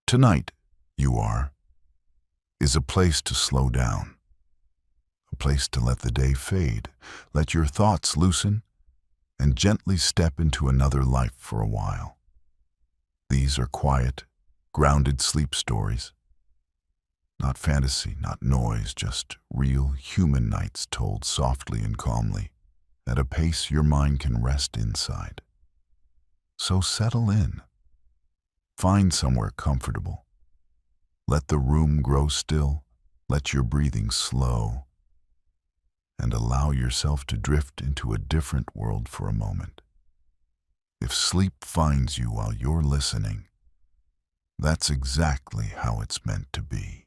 Tonight, is a place to slow down, a place to let the day fade, let your thoughts loosen, and gently step into another life for a while. These are quiet, grounded sleep stories. Not fantasy, not noise, just real human nights told softly and calmly, at a pace your mind can rest inside. So settle in. Find somewhere comfortable. Let the room grow still, let your breathing slow, and allow yourself to drift into a different world for a moment. If sleep finds you while you're listening, that's exactly how it's meant to be.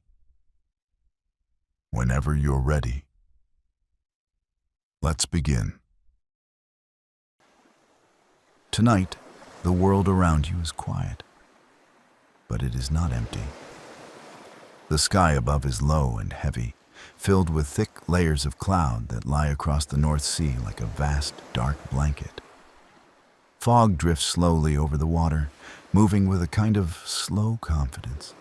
Whenever you're ready, let's begin. Tonight, the world around you is quiet, but it is not empty. The sky above is low and heavy, filled with thick layers of cloud that lie across the North Sea like a vast, dark blanket. Fog drifts slowly over the water, moving with a kind of slow confidence,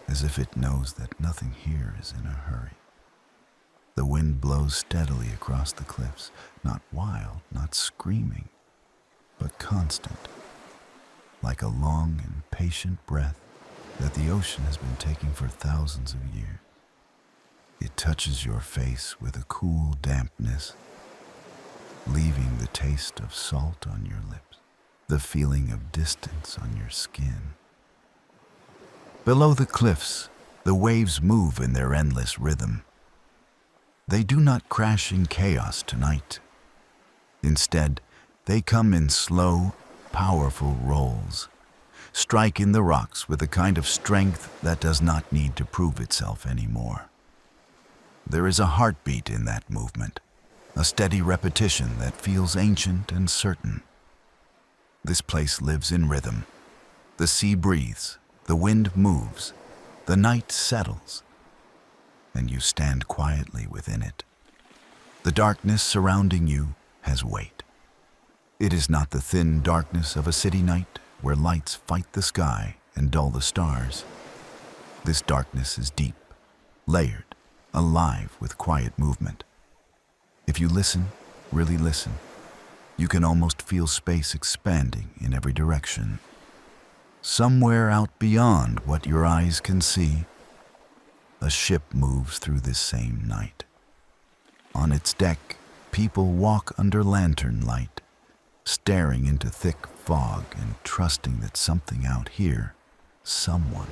as if it knows that nothing here is in a hurry. The wind blows steadily across the cliffs, not wild, not screaming, but constant, like a long and patient breath that the ocean has been taking for thousands of years. It touches your face with a cool dampness, leaving the taste of salt on your lips, the feeling of distance on your skin. Below the cliffs, the waves move in their endless rhythm. They do not crash in chaos tonight. Instead, they come in slow, powerful rolls, strike in the rocks with a kind of strength that does not need to prove itself anymore. There is a heartbeat in that movement, a steady repetition that feels ancient and certain. This place lives in rhythm. The sea breathes, the wind moves, the night settles, and you stand quietly within it. The darkness surrounding you has weight. It is not the thin darkness of a city night where lights fight the sky and dull the stars. This darkness is deep, layered, alive with quiet movement. If you listen, really listen, you can almost feel space expanding in every direction. Somewhere out beyond what your eyes can see, a ship moves through this same night. On its deck, people walk under lantern light, staring into thick fog and trusting that something out here, someone,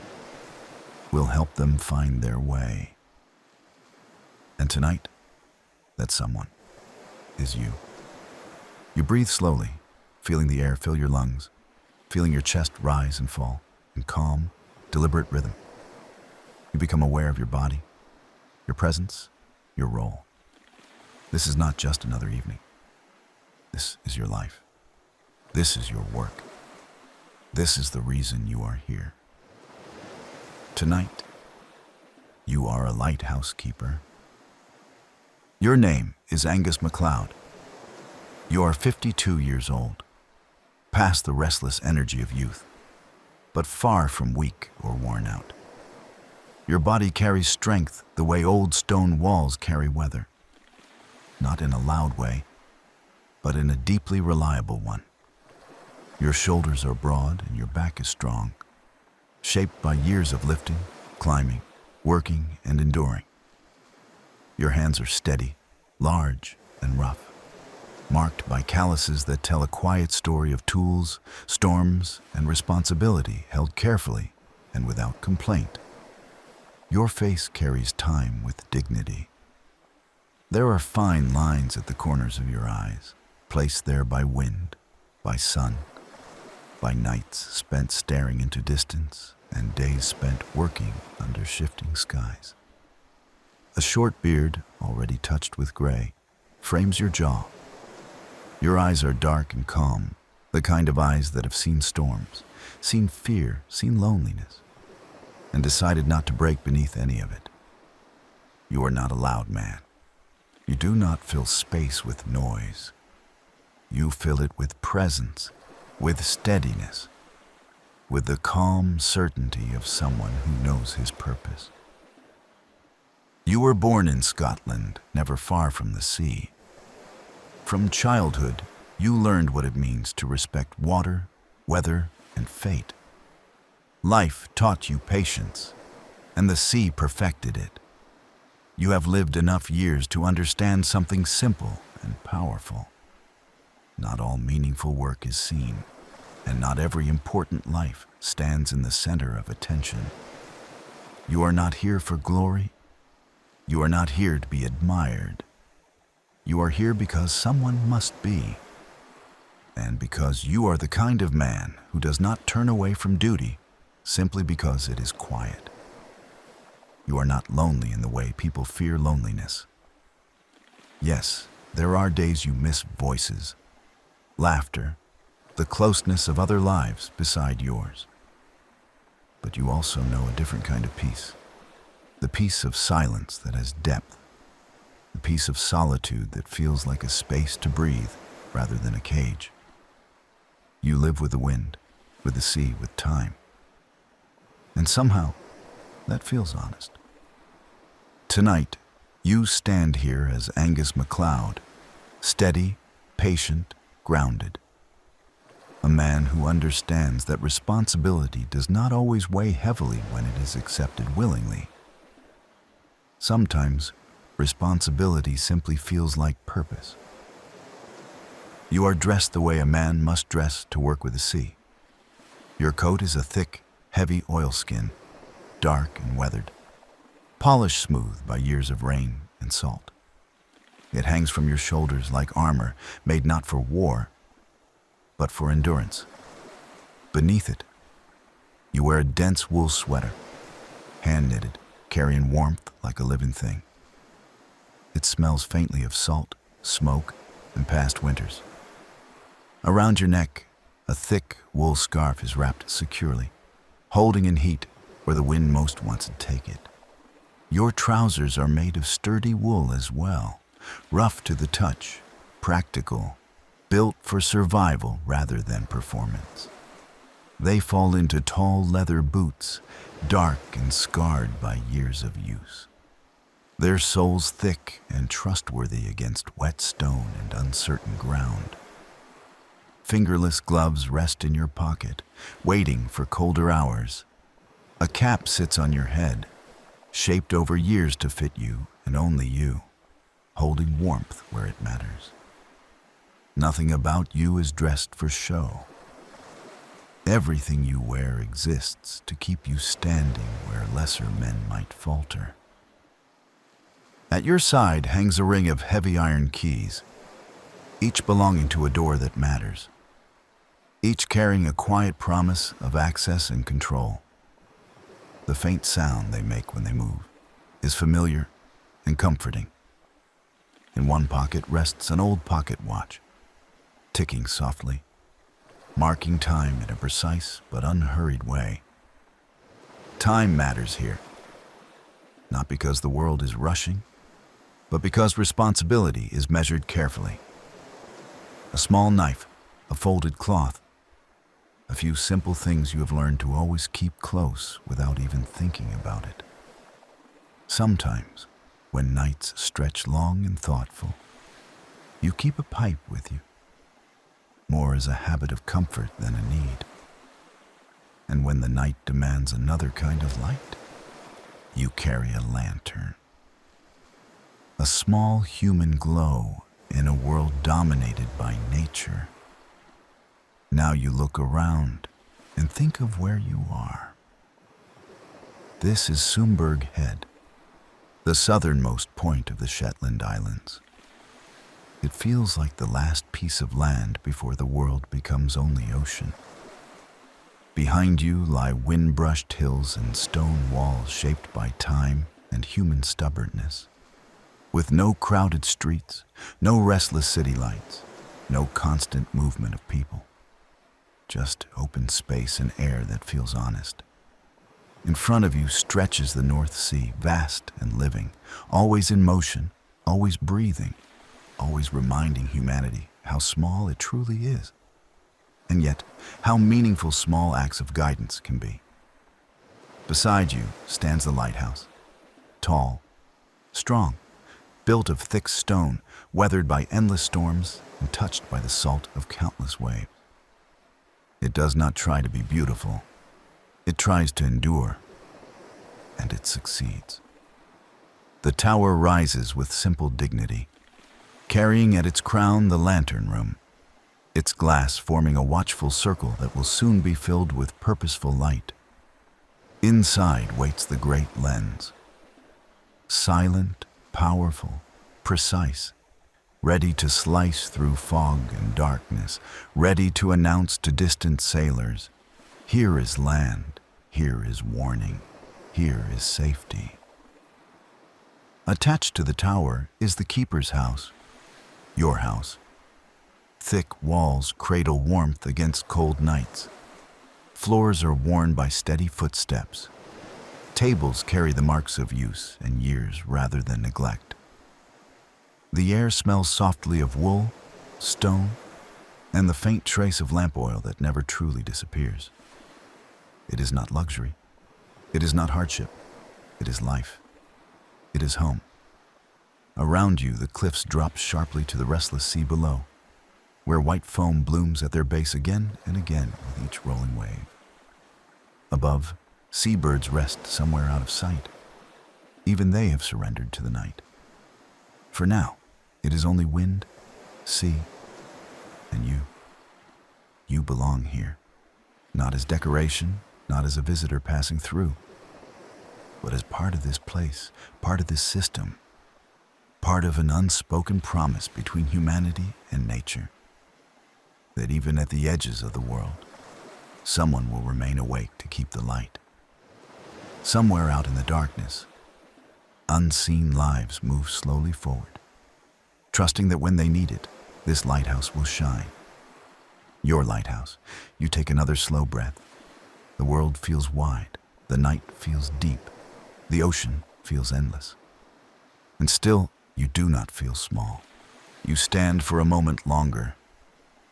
will help them find their way. And tonight, that someone is you. You breathe slowly, feeling the air fill your lungs, feeling your chest rise and fall in calm, deliberate rhythm. You become aware of your body, your presence, your role. This is not just another evening. This is your life. This is your work. This is the reason you are here. Tonight, you are a lighthouse keeper. Your name is Angus MacLeod. You are 52 years old, past the restless energy of youth, but far from weak or worn out. Your body carries strength the way old stone walls carry weather, not in a loud way, but in a deeply reliable one. Your shoulders are broad and your back is strong, shaped by years of lifting, climbing, working, and enduring. Your hands are steady, large, and rough, marked by calluses that tell a quiet story of tools, storms, and responsibility held carefully and without complaint. Your face carries time with dignity. There are fine lines at the corners of your eyes, placed there by wind, by sun, by nights spent staring into distance and days spent working under shifting skies. A short beard, already touched with gray, frames your jaw. Your eyes are dark and calm, the kind of eyes that have seen storms, seen fear, seen loneliness, and decided not to break beneath any of it. You are not a loud man. You do not fill space with noise. You fill it with presence, with steadiness, with the calm certainty of someone who knows his purpose. You were born in Scotland, never far from the sea. From childhood, you learned what it means to respect water, weather, and fate. Life taught you patience, and the sea perfected it. You have lived enough years to understand something simple and powerful. Not all meaningful work is seen, and not every important life stands in the center of attention. You are not here for glory. You are not here to be admired. You are here because someone must be, and because you are the kind of man who does not turn away from duty simply because it is quiet. You are not lonely in the way people fear loneliness. Yes, there are days you miss voices, laughter, the closeness of other lives beside yours. But you also know a different kind of peace, the peace of silence that has depth, the peace of solitude that feels like a space to breathe rather than a cage. You live with the wind, with the sea, with time. And somehow, that feels honest. Tonight, you stand here as Angus MacLeod, steady, patient, grounded. A man who understands that responsibility does not always weigh heavily when it is accepted willingly. Sometimes, responsibility simply feels like purpose. You are dressed the way a man must dress to work with the sea. Your coat is a thick, heavy oilskin, dark and weathered, polished smooth by years of rain and salt. It hangs from your shoulders like armor made not for war, but for endurance. Beneath it, you wear a dense wool sweater, hand-knitted, carrying warmth like a living thing. It smells faintly of salt, smoke, and past winters. Around your neck, a thick wool scarf is wrapped securely, holding in heat where the wind most wants to take it. Your trousers are made of sturdy wool as well, rough to the touch, practical, built for survival rather than performance. They fall into tall leather boots, dark and scarred by years of use. Their soles thick and trustworthy against wet stone and uncertain ground. Fingerless gloves rest in your pocket, waiting for colder hours. A cap sits on your head, shaped over years to fit you and only you, holding warmth where it matters. Nothing about you is dressed for show. Everything you wear exists to keep you standing where lesser men might falter. At your side hangs a ring of heavy iron keys, each belonging to a door that matters, each carrying a quiet promise of access and control. The faint sound they make when they move is familiar and comforting. In one pocket rests an old pocket watch, ticking softly, marking time in a precise but unhurried way. Time matters here, not because the world is rushing, but because responsibility is measured carefully. A small knife, a folded cloth, a few simple things you have learned to always keep close without even thinking about it. Sometimes, when nights stretch long and thoughtful, you keep a pipe with you, more as a habit of comfort than a need. And when the night demands another kind of light, you carry a lantern. A small human glow in a world dominated by nature. Now you look around and think of where you are. This is Sumburgh Head, the southernmost point of the Shetland Islands. It feels like the last piece of land before the world becomes only ocean. Behind you lie wind-brushed hills and stone walls shaped by time and human stubbornness. With no crowded streets, no restless city lights, no constant movement of people. Just open space and air that feels honest. In front of you stretches the North Sea, vast and living, always in motion, always breathing, always reminding humanity how small it truly is. And yet, how meaningful small acts of guidance can be. Beside you stands the lighthouse, tall, strong, built of thick stone, weathered by endless storms and touched by the salt of countless waves. It does not try to be beautiful. It tries to endure, and it succeeds. The tower rises with simple dignity, carrying at its crown the lantern room, its glass forming a watchful circle that will soon be filled with purposeful light. Inside waits the great lens, silent, powerful, precise, ready to slice through fog and darkness, ready to announce to distant sailors, here is land, here is warning, here is safety. Attached to the tower is the keeper's house, your house. Thick walls cradle warmth against cold nights. Floors are worn by steady footsteps. Tables carry the marks of use and years rather than neglect. The air smells softly of wool, stone, and the faint trace of lamp oil that never truly disappears. It is not luxury. It is not hardship. It is life. It is home. Around you, the cliffs drop sharply to the restless sea below, where white foam blooms at their base again and again with each rolling wave. Above, seabirds rest somewhere out of sight. Even they have surrendered to the night. For now, it is only wind, sea, and you. You belong here, not as decoration, not as a visitor passing through, but as part of this place, part of this system, part of an unspoken promise between humanity and nature, that even at the edges of the world, someone will remain awake to keep the light. Somewhere out in the darkness, unseen lives move slowly forward, trusting that when they need it, this lighthouse will shine. Your lighthouse. You take another slow breath. The world feels wide, the night feels deep, the ocean feels endless. And still, you do not feel small. You stand for a moment longer,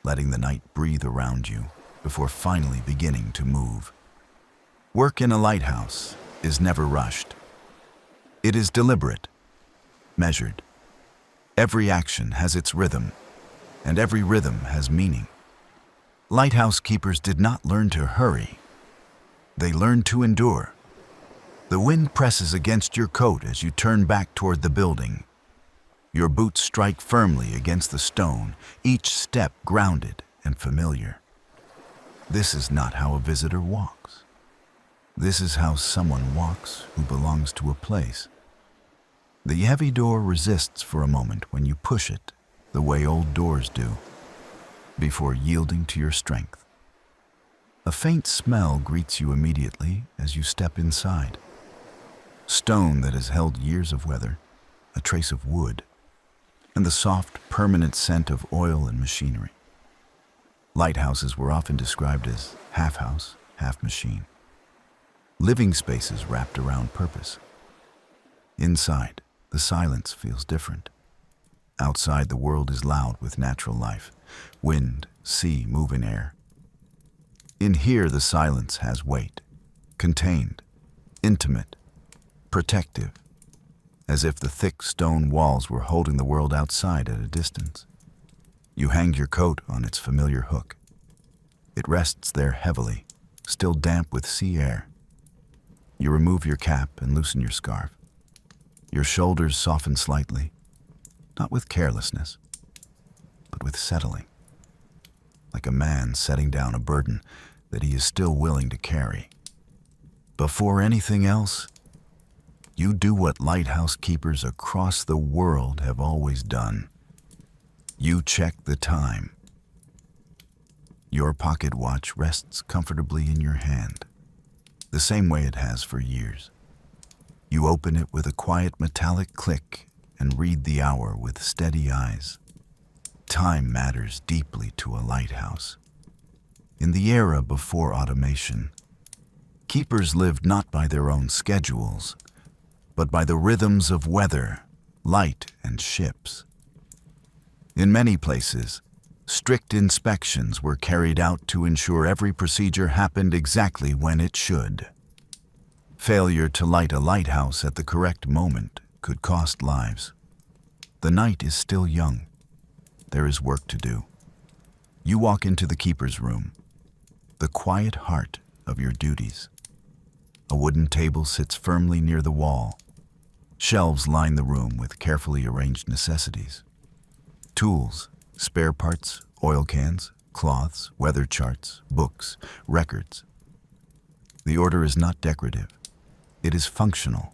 letting the night breathe around you before finally beginning to move. Work in a lighthouse is never rushed. It is deliberate, measured. Every action has its rhythm, and every rhythm has meaning. Lighthouse keepers did not learn to hurry. They learned to endure. The wind presses against your coat as you turn back toward the building. Your boots strike firmly against the stone, each step grounded and familiar. This is not how a visitor walks. This is how someone walks who belongs to a place. The heavy door resists for a moment when you push it, the way old doors do, before yielding to your strength. A faint smell greets you immediately as you step inside. Stone that has held years of weather, a trace of wood, and the soft, permanent scent of oil and machinery. Lighthouses were often described as half house, half machine. Living spaces wrapped around purpose. Inside, the silence feels different. Outside, the world is loud with natural life. Wind, sea move in air. In here, the silence has weight, contained, intimate, protective, as if the thick stone walls were holding the world outside at a distance. You hang your coat on its familiar hook. It rests there heavily, still damp with sea air. You remove your cap and loosen your scarf. Your shoulders soften slightly, not with carelessness, but with settling, like a man setting down a burden that he is still willing to carry. Before anything else, you do what lighthouse keepers across the world have always done. You check the time. Your pocket watch rests comfortably in your hand, the same way it has for years. You open it with a quiet metallic click and read the hour with steady eyes. Time matters deeply to a lighthouse. In the era before automation, keepers lived not by their own schedules, but by the rhythms of weather, light, and ships. In many places, Strict inspections were carried out to ensure every procedure happened exactly when it should. Failure to light a lighthouse at the correct moment could cost lives. The night is still young. There is work to do. You walk into the keeper's room, the quiet heart of your duties. A wooden table sits firmly near the wall. Shelves line the room with carefully arranged necessities. Tools, spare parts, oil cans, cloths, weather charts, books, records. The order is not decorative. It is functional.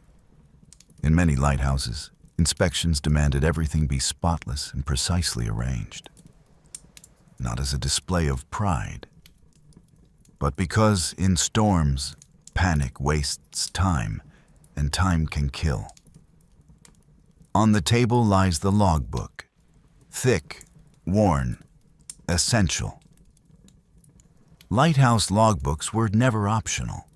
In many lighthouses, inspections demanded everything be spotless and precisely arranged. Not as a display of pride, but because in storms, panic wastes time, and time can kill. On the table lies the logbook, thick, worn, essential. Lighthouse logbooks were never optional.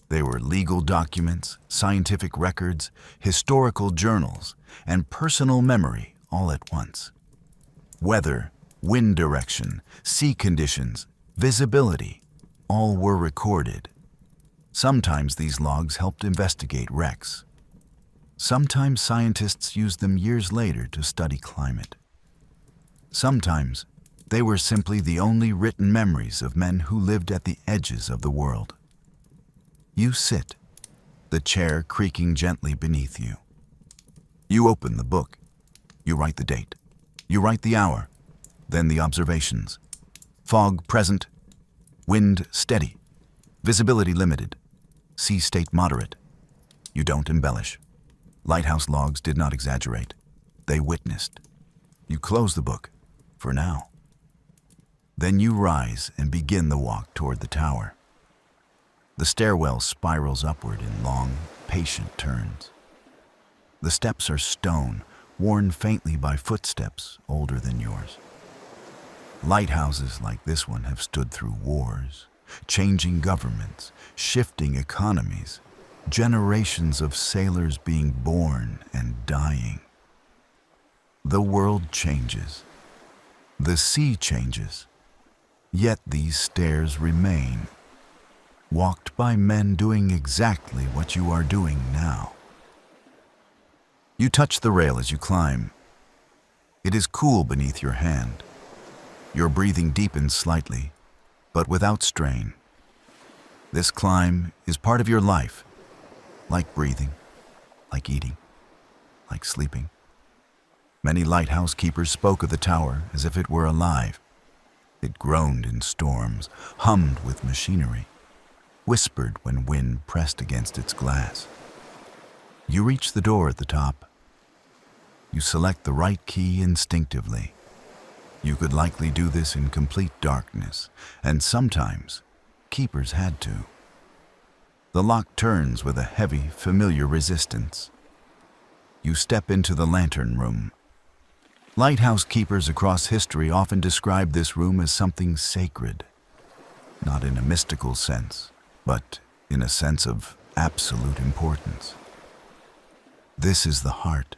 They were legal documents, scientific records, historical journals, and personal memory all at once. Weather, wind direction, sea conditions, visibility, all were recorded. Sometimes these logs helped investigate wrecks. Sometimes scientists used them years later to study climate. Sometimes they were simply the only written memories of men who lived at the edges of the world. You sit, the chair creaking gently beneath you. You open the book. You write the date. You write the hour. Then the observations. Fog present. Wind steady. Visibility limited. Sea state moderate. You don't embellish. Lighthouse logs did not exaggerate. They witnessed. You close the book, for now. Then you rise and begin the walk toward the tower. The stairwell spirals upward in long, patient turns. The steps are stone, worn faintly by footsteps older than yours. Lighthouses like this one have stood through wars, changing governments, shifting economies, generations of sailors being born and dying. The world changes. The sea changes. Yet these stairs remain, walked by men doing exactly what you are doing now. You touch the rail as you climb. It is cool beneath your hand. Your breathing deepens slightly, but without strain. This climb is part of your life, like breathing, like eating, like sleeping. Many lighthouse keepers spoke of the tower as if it were alive. It groaned in storms, hummed with machinery, whispered when wind pressed against its glass. You reach the door at the top. You select the right key instinctively. You could likely do this in complete darkness, and sometimes keepers had to. The lock turns with a heavy, familiar resistance. You step into the lantern room. Lighthouse keepers across history often describe this room as something sacred, not in a mystical sense, but in a sense of absolute importance. This is the heart,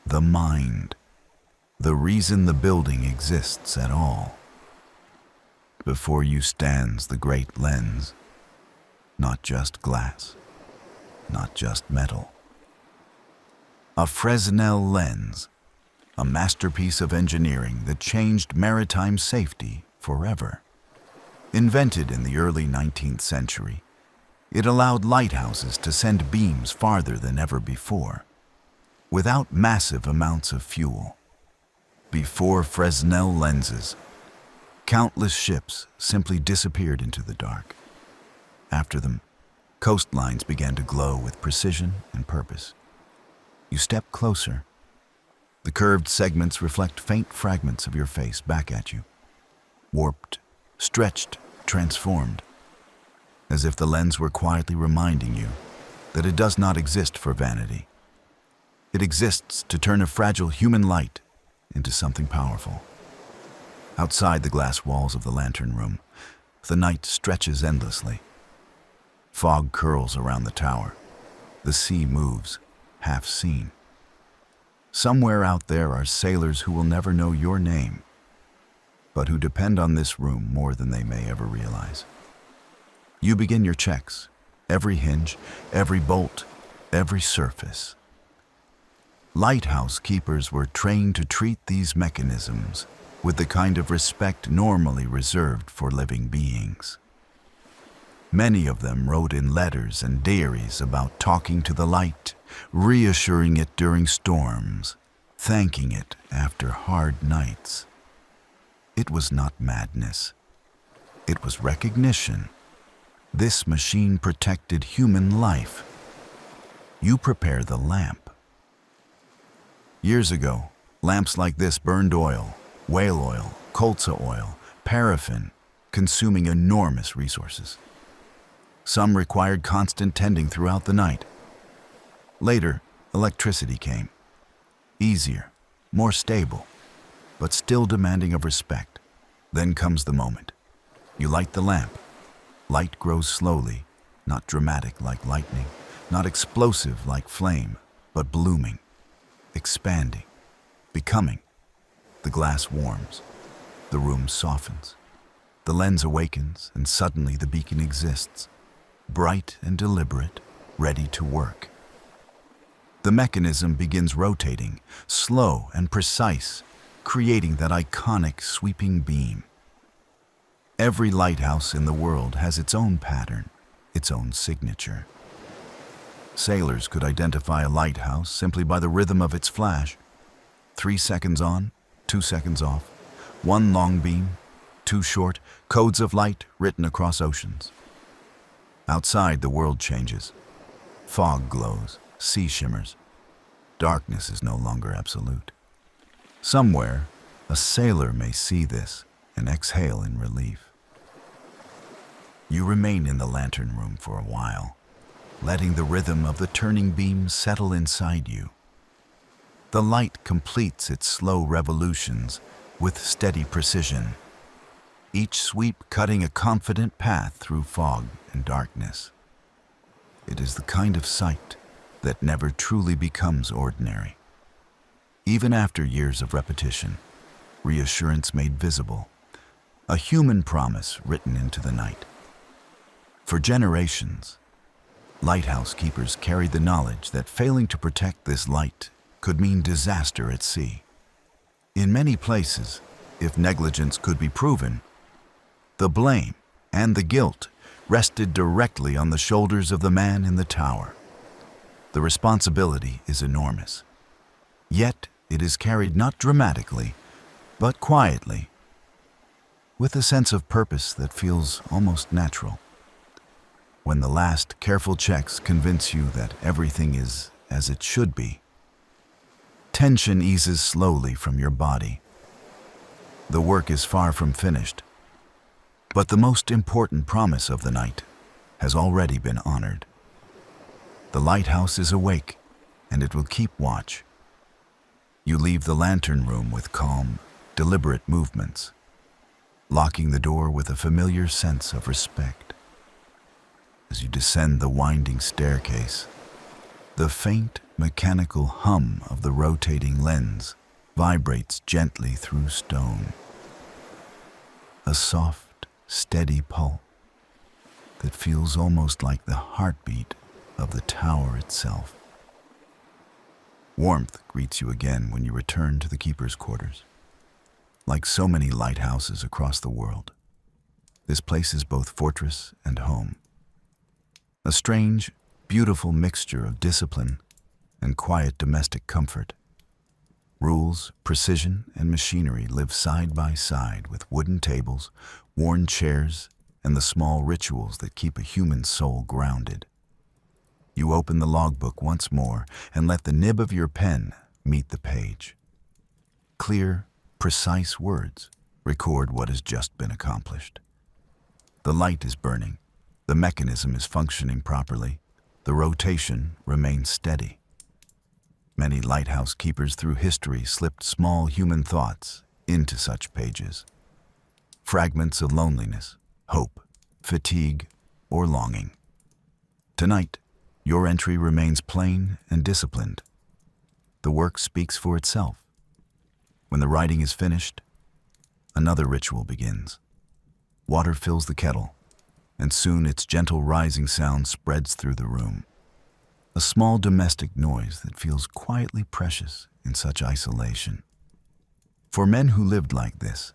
the mind, the reason the building exists at all. Before you stands the great lens, not just glass, not just metal. A Fresnel lens, a masterpiece of engineering that changed maritime safety forever. Invented in the early 19th century, it allowed lighthouses to send beams farther than ever before, without massive amounts of fuel. Before Fresnel lenses, countless ships simply disappeared into the dark. After them, coastlines began to glow with precision and purpose. You step closer. The curved segments reflect faint fragments of your face back at you, warped, stretched, transformed, as if the lens were quietly reminding you that it does not exist for vanity. It exists to turn a fragile human light into something powerful. Outside the glass walls of the lantern room, the night stretches endlessly. Fog curls around the tower. The sea moves, half seen. Somewhere out there are sailors who will never know your name, but who depend on this room more than they may ever realize. You begin your checks, every hinge, every bolt, every surface. Lighthouse keepers were trained to treat these mechanisms with the kind of respect normally reserved for living beings. Many of them wrote in letters and diaries about talking to the light, reassuring it during storms, thanking it after hard nights. It was not madness. It was recognition. This machine protected human life. You prepare the lamp. Years ago, lamps like this burned oil, whale oil, colza oil, paraffin, consuming enormous resources. Some required constant tending throughout the night. Later, electricity came. Easier, more stable, but still demanding of respect. Then comes the moment. You light the lamp. Light grows slowly, not dramatic like lightning, not explosive like flame, but blooming, expanding, becoming. The glass warms, the room softens, the lens awakens, and suddenly the beacon exists, bright and deliberate, ready to work. The mechanism begins rotating, slow and precise, creating that iconic sweeping beam. Every lighthouse in the world has its own pattern, its own signature. Sailors could identify a lighthouse simply by the rhythm of its flash. 3 seconds on, 2 seconds off, one long beam, 2 short, codes of light written across oceans. Outside, the world changes. Fog glows, sea shimmers. Darkness is no longer absolute. Somewhere, a sailor may see this and exhale in relief. You remain in the lantern room for a while, letting the rhythm of the turning beam settle inside you. The light completes its slow revolutions with steady precision, each sweep cutting a confident path through fog and darkness. It is the kind of sight that never truly becomes ordinary. Even after years of repetition, reassurance made visible, a human promise written into the night. For generations, lighthouse keepers carried the knowledge that failing to protect this light could mean disaster at sea. In many places, if negligence could be proven, the blame and the guilt rested directly on the shoulders of the man in the tower. The responsibility is enormous. Yet it is carried not dramatically, but quietly, with a sense of purpose that feels almost natural. When the last careful checks convince you that everything is as it should be, tension eases slowly from your body. The work is far from finished, but the most important promise of the night has already been honored. The lighthouse is awake, and it will keep watch. You leave the lantern room with calm, deliberate movements, locking the door with a familiar sense of respect. As you descend the winding staircase, the faint mechanical hum of the rotating lens vibrates gently through stone. A soft, steady pulse that feels almost like the heartbeat of the tower itself. Warmth greets you again when you return to the keeper's quarters. Like so many lighthouses across the world, this place is both fortress and home. A strange, beautiful mixture of discipline and quiet domestic comfort. Rules, precision, and machinery live side by side with wooden tables, worn chairs, and the small rituals that keep a human soul grounded. You open the logbook once more and let the nib of your pen meet the page. Clear, precise words record what has just been accomplished. The light is burning. The mechanism is functioning properly. The rotation remains steady. Many lighthouse keepers through history slipped small human thoughts into such pages. Fragments of loneliness, hope, fatigue, or longing. Tonight, your entry remains plain and disciplined. The work speaks for itself. When the writing is finished, Another ritual begins. Water fills the kettle, and soon its gentle rising sound spreads through the room. A small domestic noise that feels quietly precious in such isolation. For men who lived like this,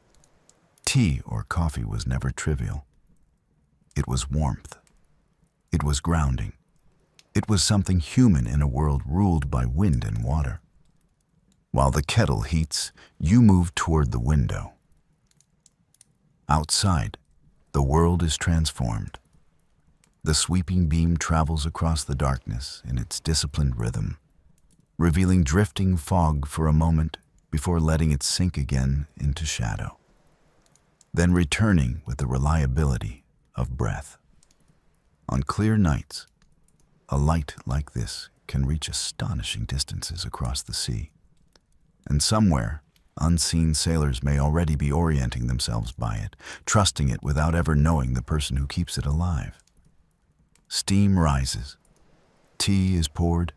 tea or coffee was never trivial. It was warmth. It was grounding. It was something human in a world ruled by wind and water. While the kettle heats, you move toward the window. Outside, the world is transformed. The sweeping beam travels across the darkness in its disciplined rhythm, revealing drifting fog for a moment before letting it sink again into shadow, then returning with the reliability of breath. On clear nights, a light like this can reach astonishing distances across the sea, and somewhere, unseen sailors may already be orienting themselves by it, trusting it without ever knowing the person who keeps it alive. Steam rises. Tea is poured.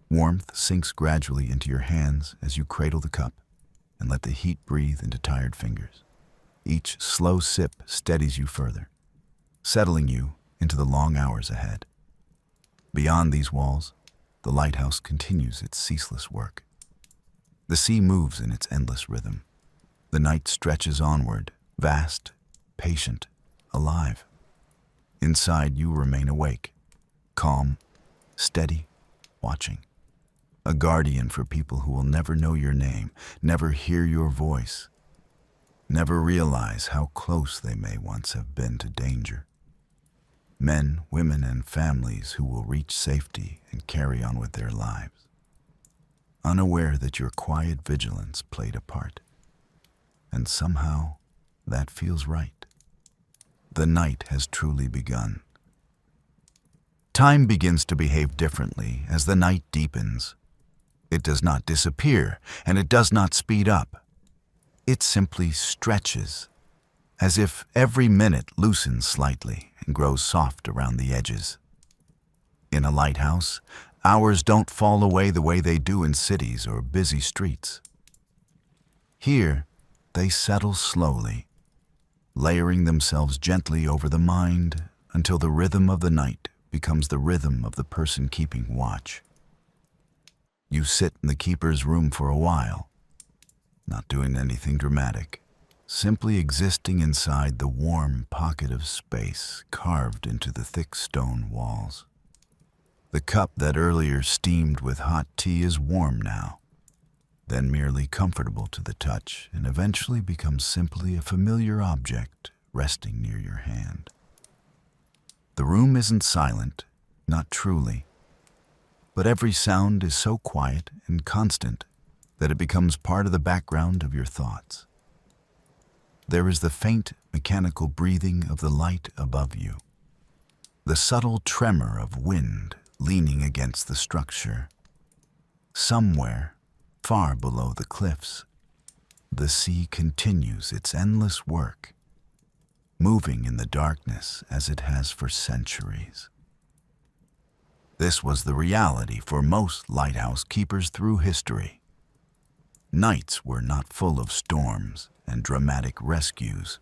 Warmth sinks gradually into your hands as you cradle the cup and let the heat breathe into tired fingers. Each slow sip steadies you further, settling you into the long hours ahead. Beyond these walls, the lighthouse continues its ceaseless work. The sea moves in its endless rhythm. The night stretches onward, vast, patient, alive. Inside, you remain awake, calm, steady, watching. A guardian for people who will never know your name, never hear your voice, never realize how close they may once have been to danger. Men, women, and families who will reach safety and carry on with their lives, unaware that your quiet vigilance played a part. And somehow, that feels right. The night has truly begun. Time begins to behave differently as the night deepens. It does not disappear, and it does not speed up. It simply stretches, as if every minute loosens slightly and grows soft around the edges. In a lighthouse, hours don't fall away the way they do in cities or busy streets. Here, they settle slowly, layering themselves gently over the mind until the rhythm of the night becomes the rhythm of the person keeping watch. You sit in the keeper's room for a while, not doing anything dramatic, simply existing inside the warm pocket of space carved into the thick stone walls. The cup that earlier steamed with hot tea is warm now, then merely comfortable to the touch, and eventually becomes simply a familiar object resting near your hand. The room isn't silent, not truly, but every sound is so quiet and constant that it becomes part of the background of your thoughts. There is the faint mechanical breathing of the light above you, the subtle tremor of wind leaning against the structure. Somewhere, far below the cliffs, the sea continues its endless work, moving in the darkness as it has for centuries. This was the reality for most lighthouse keepers through history. Nights were not full of storms and dramatic rescues.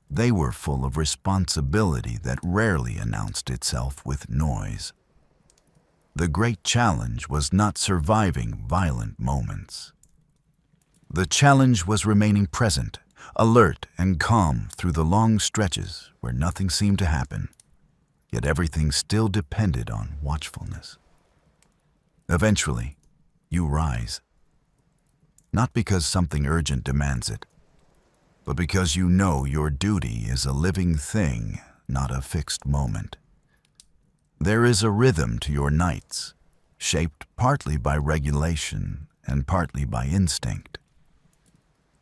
They were full of responsibility that rarely announced itself with noise. The great challenge was not surviving violent moments. The challenge was remaining present, alert and calm through the long stretches where nothing seemed to happen, yet everything still depended on watchfulness. Eventually, you rise. Not because something urgent demands it, but because you know your duty is a living thing, not a fixed moment. There is a rhythm to your nights, shaped partly by regulation and partly by instinct.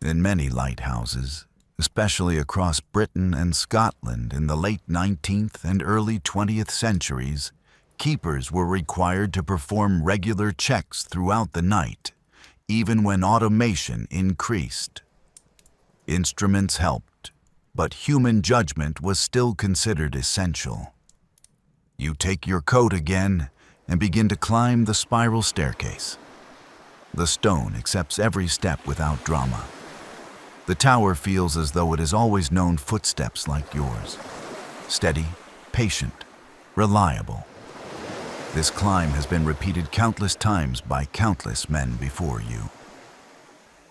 In many lighthouses, especially across Britain and Scotland in the late 19th and early 20th centuries, keepers were required to perform regular checks throughout the night, even when automation increased. Instruments helped, but human judgment was still considered essential. You take your coat again and begin to climb the spiral staircase. The stone accepts every step without drama. The tower feels as though it has always known footsteps like yours. Steady, patient, reliable. This climb has been repeated countless times by countless men before you.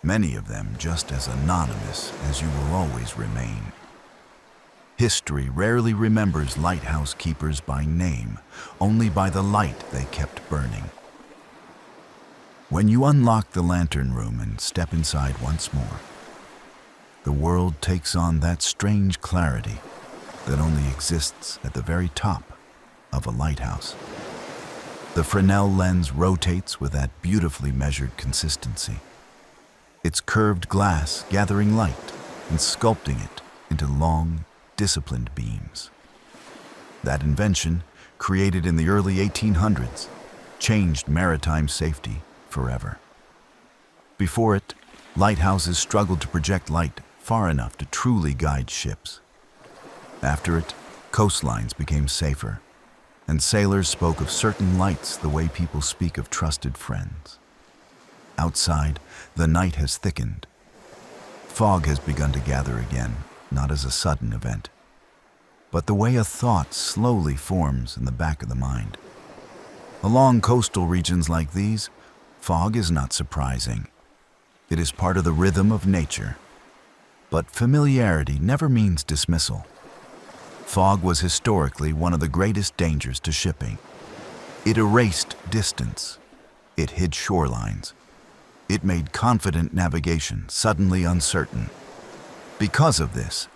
Many of them just as anonymous as you will always remain. History rarely remembers lighthouse keepers by name, only by the light they kept burning. When you unlock the lantern room and step inside once more, the world takes on that strange clarity that only exists at the very top of a lighthouse. The Fresnel lens rotates with that beautifully measured consistency, its curved glass gathering light and sculpting it into long, disciplined beams. That invention, created in the early 1800s, changed maritime safety forever. Before it, lighthouses struggled to project light far enough to truly guide ships. After it, coastlines became safer, and sailors spoke of certain lights the way people speak of trusted friends. Outside, the night has thickened. Fog has begun to gather again, not as a sudden event, but the way a thought slowly forms in the back of the mind. Along coastal regions like these, fog is not surprising. It is part of the rhythm of nature. But familiarity never means dismissal. Fog was historically one of the greatest dangers to shipping. It erased distance. It hid shorelines. It made confident navigation suddenly uncertain. Because of this,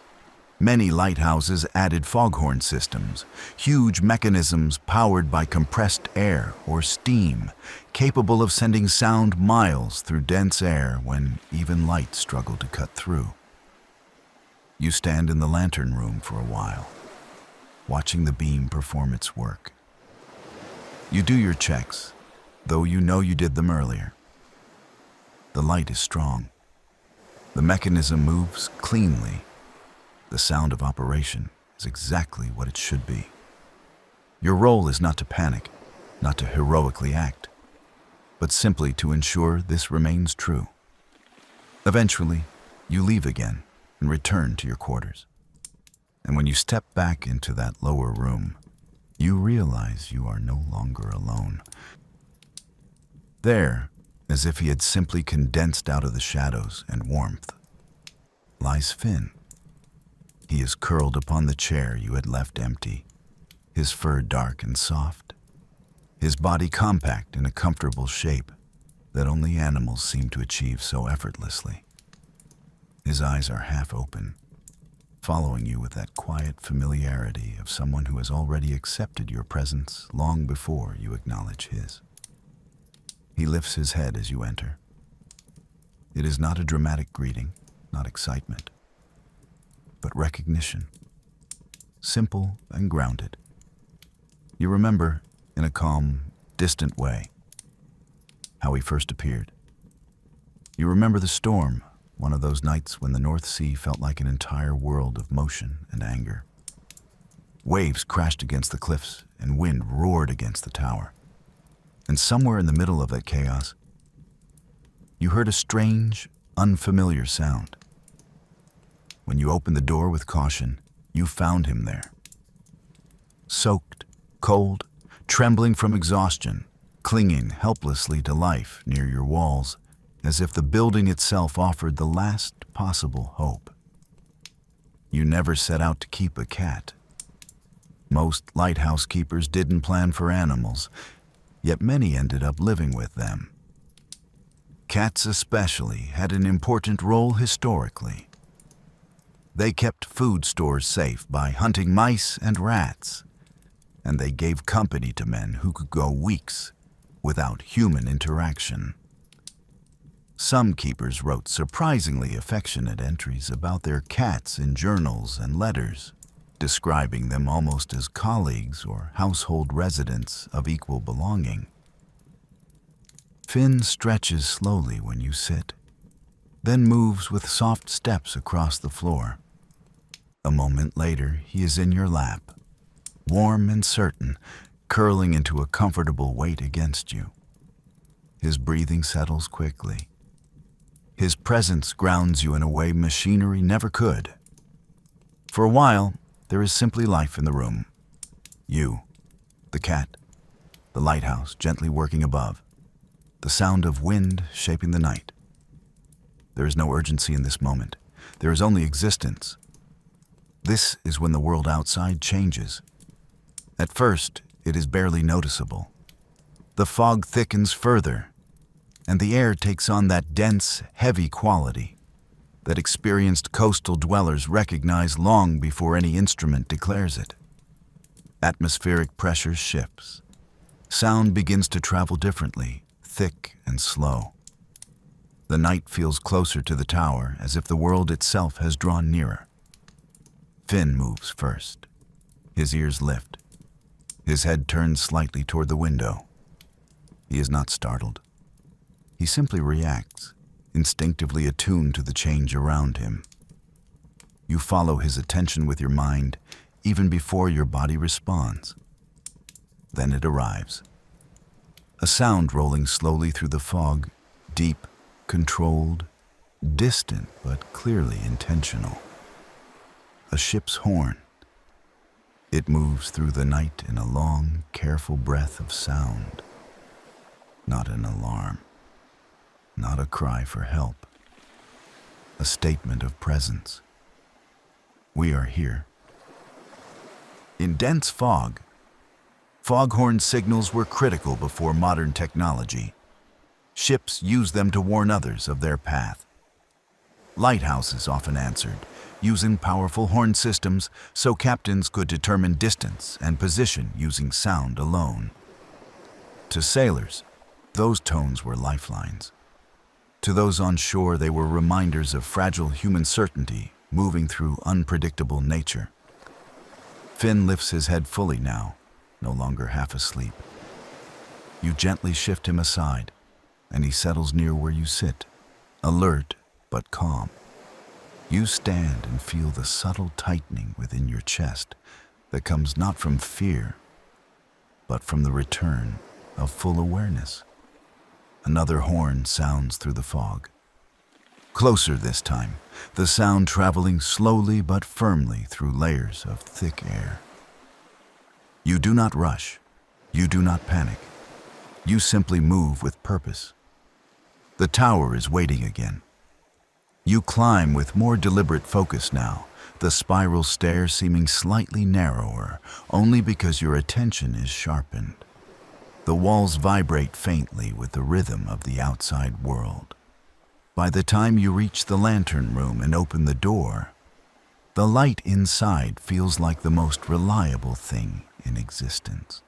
many lighthouses added foghorn systems, huge mechanisms powered by compressed air or steam, capable of sending sound miles through dense air when even light struggled to cut through. You stand in the lantern room for a while, watching the beam perform its work. You do your checks, though you know you did them earlier. The light is strong. The mechanism moves cleanly. The sound of operation is exactly what it should be. Your role is not to panic, not to heroically act, but simply to ensure this remains true. Eventually, you leave again and return to your quarters. And when you step back into that lower room, you realize you are no longer alone. There, as if he had simply condensed out of the shadows and warmth, lies Finn. He is curled upon the chair you had left empty, his fur dark and soft, his body compact in a comfortable shape that only animals seem to achieve so effortlessly. His eyes are half open, following you with that quiet familiarity of someone who has already accepted your presence long before you acknowledge his. He lifts his head as you enter. It is not a dramatic greeting, not excitement, but recognition, simple and grounded. You remember, in a calm, distant way, how he first appeared. You remember the storm, one of those nights when the North Sea felt like an entire world of motion and anger. Waves crashed against the cliffs and wind roared against the tower. And somewhere in the middle of that chaos, you heard a strange, unfamiliar sound. When you opened the door with caution, you found him there. Soaked, cold, trembling from exhaustion, clinging helplessly to life near your walls, as if the building itself offered the last possible hope. You never set out to keep a cat. Most lighthouse keepers didn't plan for animals, yet many ended up living with them. Cats especially had an important role historically. They kept food stores safe by hunting mice and rats, and they gave company to men who could go weeks without human interaction. Some keepers wrote surprisingly affectionate entries about their cats in journals and letters, describing them almost as colleagues or household residents of equal belonging. Finn stretches slowly when you sit, then moves with soft steps across the floor. A moment later, he is in your lap, warm and certain, curling into a comfortable weight against you. His breathing settles quickly. His presence grounds you in a way machinery never could. For a while, there is simply life in the room. You, the cat, the lighthouse gently working above, the sound of wind shaping the night. There is no urgency in this moment. There is only existence. This is when the world outside changes. At first, it is barely noticeable. The fog thickens further, and the air takes on that dense, heavy quality that experienced coastal dwellers recognize long before any instrument declares it. Atmospheric pressure shifts. Sound begins to travel differently, thick and slow. The night feels closer to the tower, as if the world itself has drawn nearer. Finn moves first. His ears lift. His head turns slightly toward the window. He is not startled. He simply reacts, instinctively attuned to the change around him. You follow his attention with your mind, even before your body responds. Then it arrives. A sound rolling slowly through the fog, deep, controlled, distant, but clearly intentional. A ship's horn. It moves through the night in a long, careful breath of sound. Not an alarm. Not a cry for help. A statement of presence. We are here. In dense fog, foghorn signals were critical before modern technology. Ships used them to warn others of their path. Lighthouses often answered, using powerful horn systems so captains could determine distance and position using sound alone. To sailors, those tones were lifelines. To those on shore, they were reminders of fragile human certainty moving through unpredictable nature. Finn lifts his head fully now, no longer half asleep. You gently shift him aside, and he settles near where you sit, alert but calm. You stand and feel the subtle tightening within your chest that comes not from fear, but from the return of full awareness. Another horn sounds through the fog. Closer this time, the sound traveling slowly but firmly through layers of thick air. You do not rush. You do not panic. You simply move with purpose. The tower is waiting again. You climb with more deliberate focus now, the spiral stair seeming slightly narrower, only because your attention is sharpened. The walls vibrate faintly with the rhythm of the outside world. By the time you reach the lantern room and open the door, the light inside feels like the most reliable thing in existence.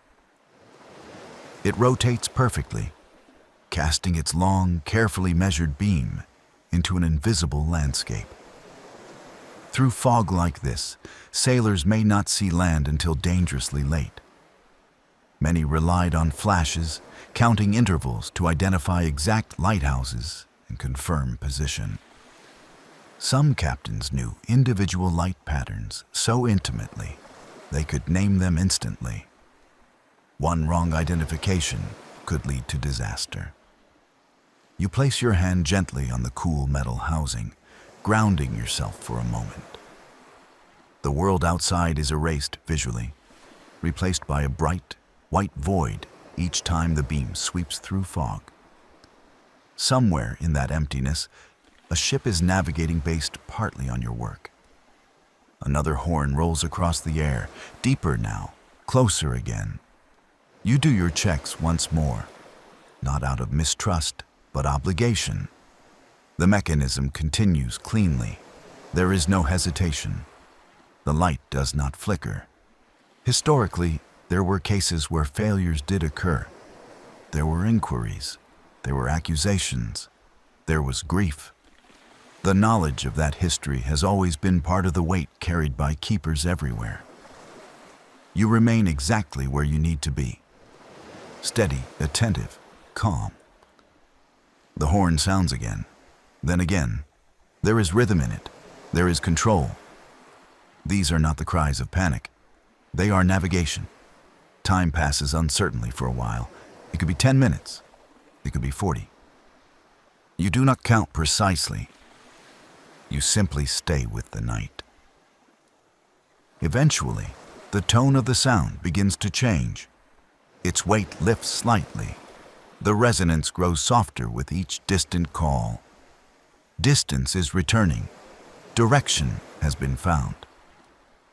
It rotates perfectly, casting its long, carefully measured beam into an invisible landscape. Through fog like this, sailors may not see land until dangerously late. Many relied on flashes, counting intervals to identify exact lighthouses and confirm position. Some captains knew individual light patterns so intimately they could name them instantly. One wrong identification could lead to disaster. You place your hand gently on the cool metal housing, grounding yourself for a moment. The world outside is erased visually, replaced by a bright, white void each time the beam sweeps through fog. Somewhere in that emptiness, a ship is navigating based partly on your work. Another horn rolls across the air, deeper now, closer again. You do your checks once more, not out of mistrust, but obligation. The mechanism continues cleanly. There is no hesitation. The light does not flicker. Historically, there were cases where failures did occur. There were inquiries. There were accusations. There was grief. The knowledge of that history has always been part of the weight carried by keepers everywhere. You remain exactly where you need to be. Steady, attentive, calm. The horn sounds again. Then again. There is rhythm in it. There is control. These are not the cries of panic. They are navigation. Time passes uncertainly for a while. It could be 10 minutes. It could be 40. You do not count precisely. You simply stay with the night. Eventually, the tone of the sound begins to change. Its weight lifts slightly. The resonance grows softer with each distant call. Distance is returning. Direction has been found.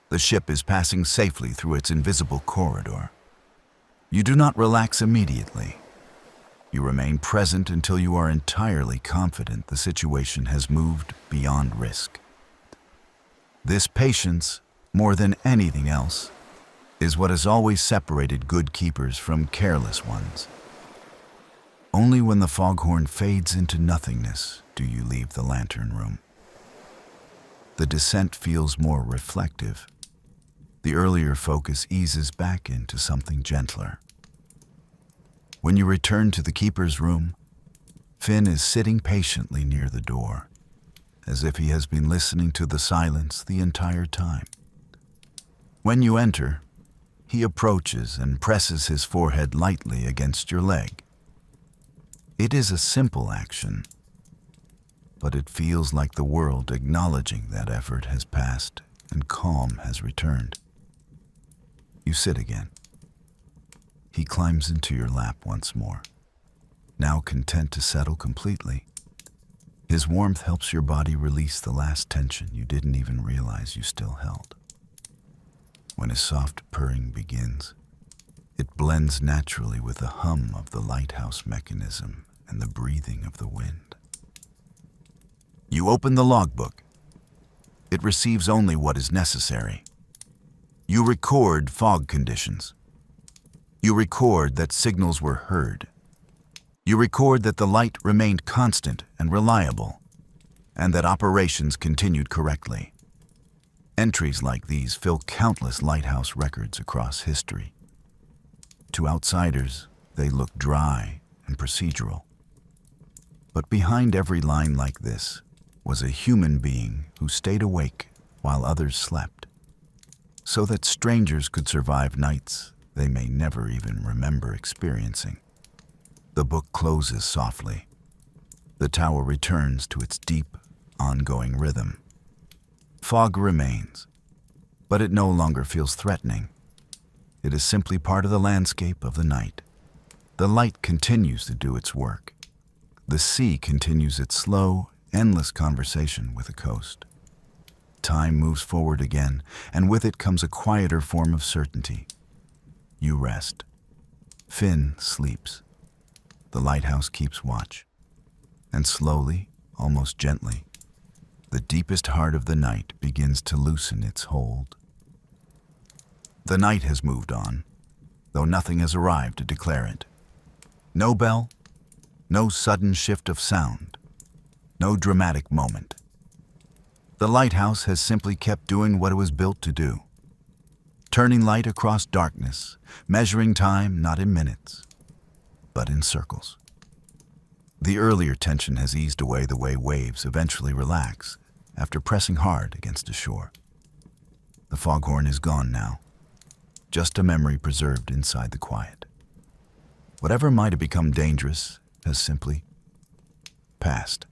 The ship is passing safely through its invisible corridor. You do not relax immediately. You remain present until you are entirely confident the situation has moved beyond risk. This patience, more than anything else, is what has always separated good keepers from careless ones. Only when the foghorn fades into nothingness do you leave the lantern room. The descent feels more reflective. The earlier focus eases back into something gentler. When you return to the keeper's room, Finn is sitting patiently near the door, as if he has been listening to the silence the entire time. When you enter, he approaches and presses his forehead lightly against your leg. It is a simple action, but it feels like the world acknowledging that effort has passed and calm has returned. You sit again. He climbs into your lap once more, now content to settle completely. His warmth helps your body release the last tension you didn't even realize you still held. When his soft purring begins, it blends naturally with the hum of the lighthouse mechanism and the breathing of the wind. You open the logbook. It receives only what is necessary. You record fog conditions. You record that signals were heard. You record that the light remained constant and reliable, and that operations continued correctly. Entries like these fill countless lighthouse records across history. To outsiders, they look dry and procedural. But behind every line like this was a human being who stayed awake while others slept, so that strangers could survive nights they may never even remember experiencing. The book closes softly. The tower returns to its deep, ongoing rhythm. Fog remains, but it no longer feels threatening. It is simply part of the landscape of the night. The light continues to do its work. The sea continues its slow, endless conversation with the coast. Time moves forward again, and with it comes a quieter form of certainty. You rest. Finn sleeps. The lighthouse keeps watch. And slowly, almost gently, the deepest heart of the night begins to loosen its hold. The night has moved on, though nothing has arrived to declare it. No bell, no sudden shift of sound, no dramatic moment. The lighthouse has simply kept doing what it was built to do. Turning light across darkness, measuring time not in minutes, but in circles. The earlier tension has eased away the way waves eventually relax after pressing hard against a shore. The foghorn is gone now, just a memory preserved inside the quiet. Whatever might have become dangerous has simply passed.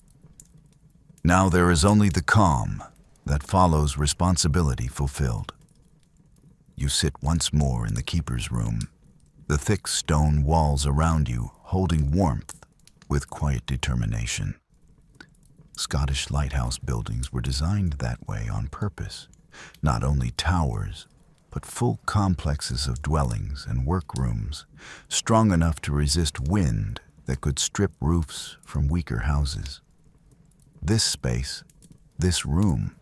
Now there is only the calm that follows responsibility fulfilled. You sit once more in the keeper's room, the thick stone walls around you holding warmth with quiet determination. Scottish lighthouse buildings were designed that way on purpose, not only towers, but full complexes of dwellings and workrooms, strong enough to resist wind that could strip roofs from weaker houses. This space, this room,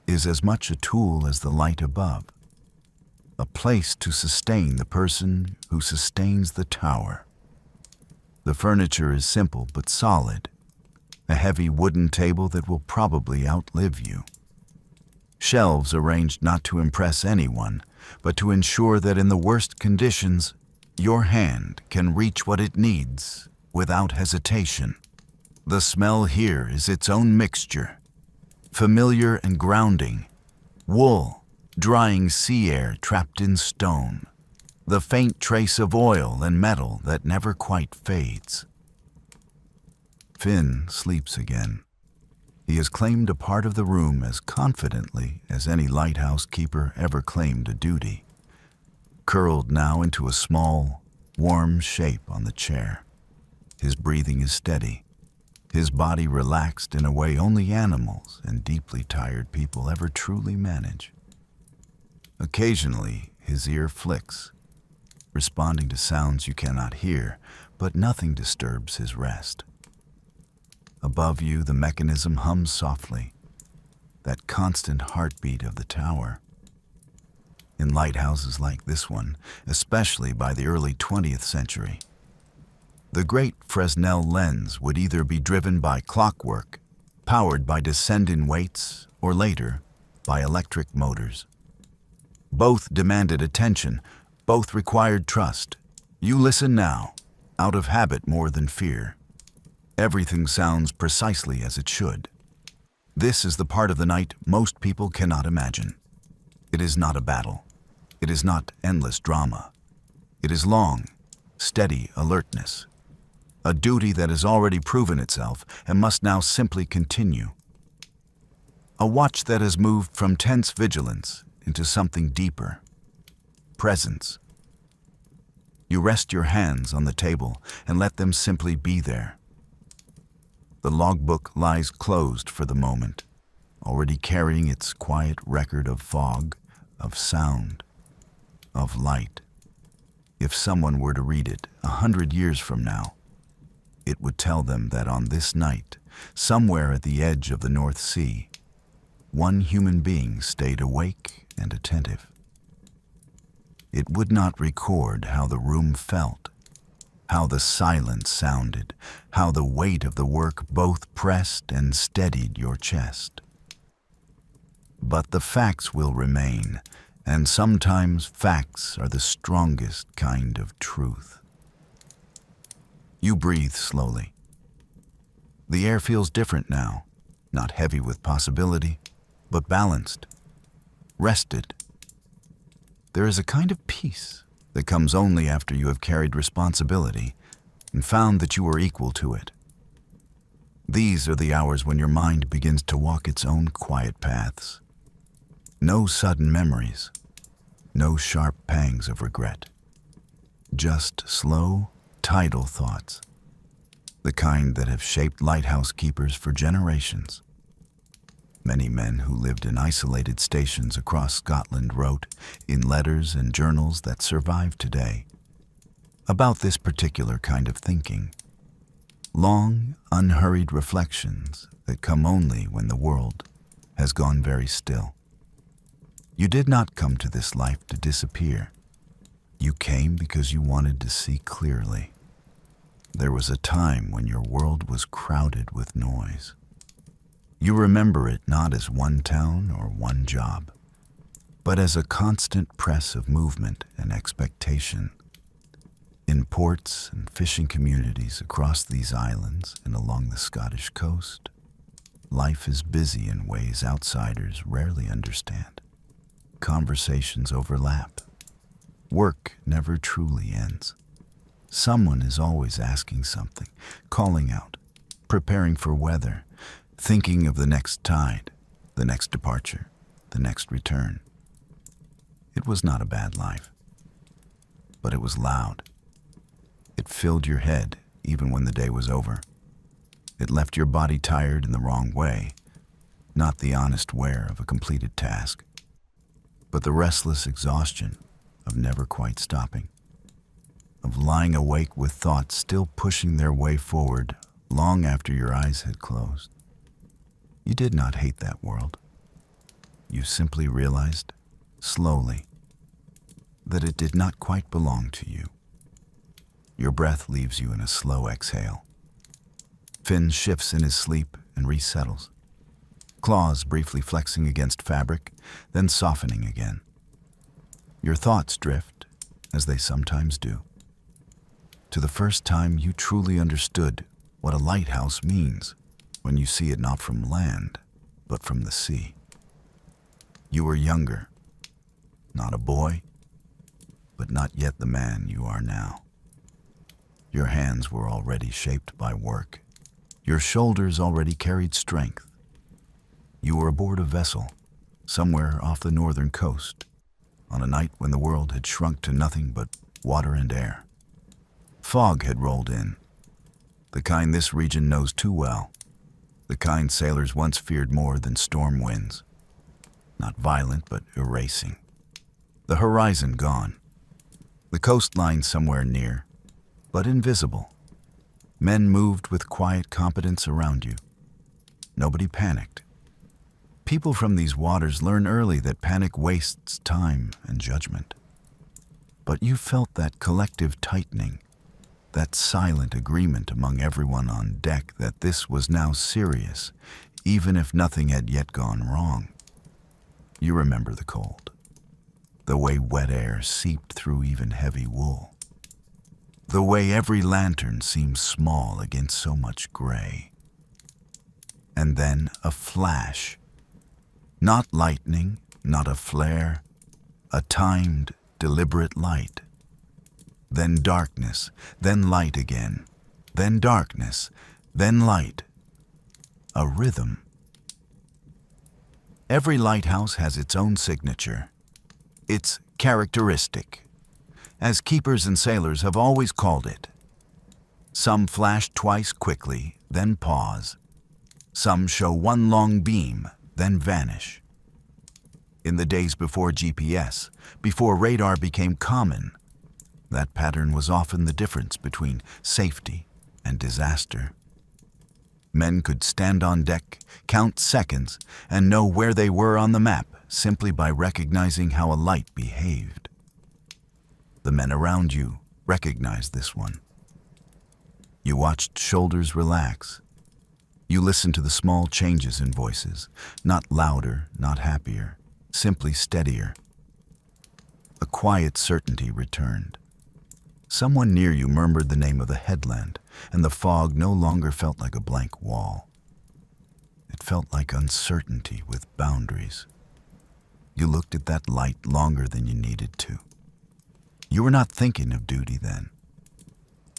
is as much a tool as the light above. A place to sustain the person who sustains the tower. The furniture is simple but solid, a heavy wooden table that will probably outlive you. Shelves arranged not to impress anyone, but to ensure that in the worst conditions, your hand can reach what it needs without hesitation. The smell here is its own mixture, familiar and grounding, wool, drying sea air trapped in stone, the faint trace of oil and metal that never quite fades. Finn sleeps again. He has claimed a part of the room as confidently as any lighthouse keeper ever claimed a duty, curled now into a small, warm shape on the chair. His breathing is steady, his body relaxed in a way only animals and deeply tired people ever truly manage. Occasionally, his ear flicks, responding to sounds you cannot hear, but nothing disturbs his rest. Above you, the mechanism hums softly, that constant heartbeat of the tower. In lighthouses like this one, especially by the early 20th century, the great Fresnel lens would either be driven by clockwork, powered by descending weights, or later, by electric motors. Both demanded attention, both required trust. You listen now, out of habit more than fear. Everything sounds precisely as it should. This is the part of the night most people cannot imagine. It is not a battle. It is not endless drama. It is long, steady alertness. A duty that has already proven itself and must now simply continue. A watch that has moved from tense vigilance into something deeper. Presence. You rest your hands on the table and let them simply be there. The logbook lies closed for the moment, already carrying its quiet record of fog, of sound, of light. If someone were to read it 100 years from now, it would tell them that on this night, somewhere at the edge of the North Sea, one human being stayed awake and attentive. It would not record how the room felt, how the silence sounded, how the weight of the work both pressed and steadied your chest. But the facts will remain, and sometimes facts are the strongest kind of truth. You breathe slowly. The air feels different now, not heavy with possibility, but balanced, rested. There is a kind of peace that comes only after you have carried responsibility and found that you are equal to it. These are the hours when your mind begins to walk its own quiet paths. No sudden memories, no sharp pangs of regret. Just slow, tidal thoughts, the kind that have shaped lighthouse keepers for generations. Many men who lived in isolated stations across Scotland wrote, in letters and journals that survive today, about this particular kind of thinking. Long, unhurried reflections that come only when the world has gone very still. You did not come to this life to disappear. You came because you wanted to see clearly. There was a time when your world was crowded with noise. You remember it not as one town or one job, but as a constant press of movement and expectation. In ports and fishing communities across these islands and along the Scottish coast, life is busy in ways outsiders rarely understand. Conversations overlap. Work never truly ends. Someone is always asking something, calling out, preparing for weather, thinking of the next tide, the next departure, the next return. It was not a bad life, but it was loud. It filled your head even when the day was over. It left your body tired in the wrong way, not the honest wear of a completed task, but the restless exhaustion of never quite stopping, of lying awake with thoughts still pushing their way forward long after your eyes had closed. You did not hate that world. You simply realized, slowly, that it did not quite belong to you. Your breath leaves you in a slow exhale. Finn shifts in his sleep and resettles, claws briefly flexing against fabric, then softening again. Your thoughts drift, as they sometimes do, to the first time you truly understood what a lighthouse means when you see it not from land, but from the sea. You were younger, not a boy, but not yet the man you are now. Your hands were already shaped by work, Your shoulders already carried strength. You were aboard a vessel, somewhere off the northern coast, on a night when the world had shrunk to nothing but water and air. Fog had rolled in, the kind this region knows too well, the kind sailors once feared more than storm winds. Not violent, but erasing. The horizon gone. The coastline somewhere near, but invisible. Men moved with quiet competence around you. Nobody panicked. People from these waters learn early that panic wastes time and judgment. But you felt that collective tightening, that silent agreement among everyone on deck that this was now serious, even if nothing had yet gone wrong. You remember the cold, the way wet air seeped through even heavy wool, the way every lantern seemed small against so much gray. And then a flash, not lightning, not a flare, a timed, deliberate light. Then darkness, then light again, then darkness, then light. A rhythm. Every lighthouse has its own signature. It's characteristic, as keepers and sailors have always called it. Some flash twice quickly, then pause. Some show one long beam, then vanish. In the days before GPS, before radar became common, that pattern was often the difference between safety and disaster. Men could stand on deck, count seconds, and know where they were on the map simply by recognizing how a light behaved. The men around you recognized this one. You watched shoulders relax. You listened to the small changes in voices, not louder, not happier, simply steadier. A quiet certainty returned. Someone near you murmured the name of the headland, and the fog no longer felt like a blank wall. It felt like uncertainty with boundaries. You looked at that light longer than you needed to. You were not thinking of duty then.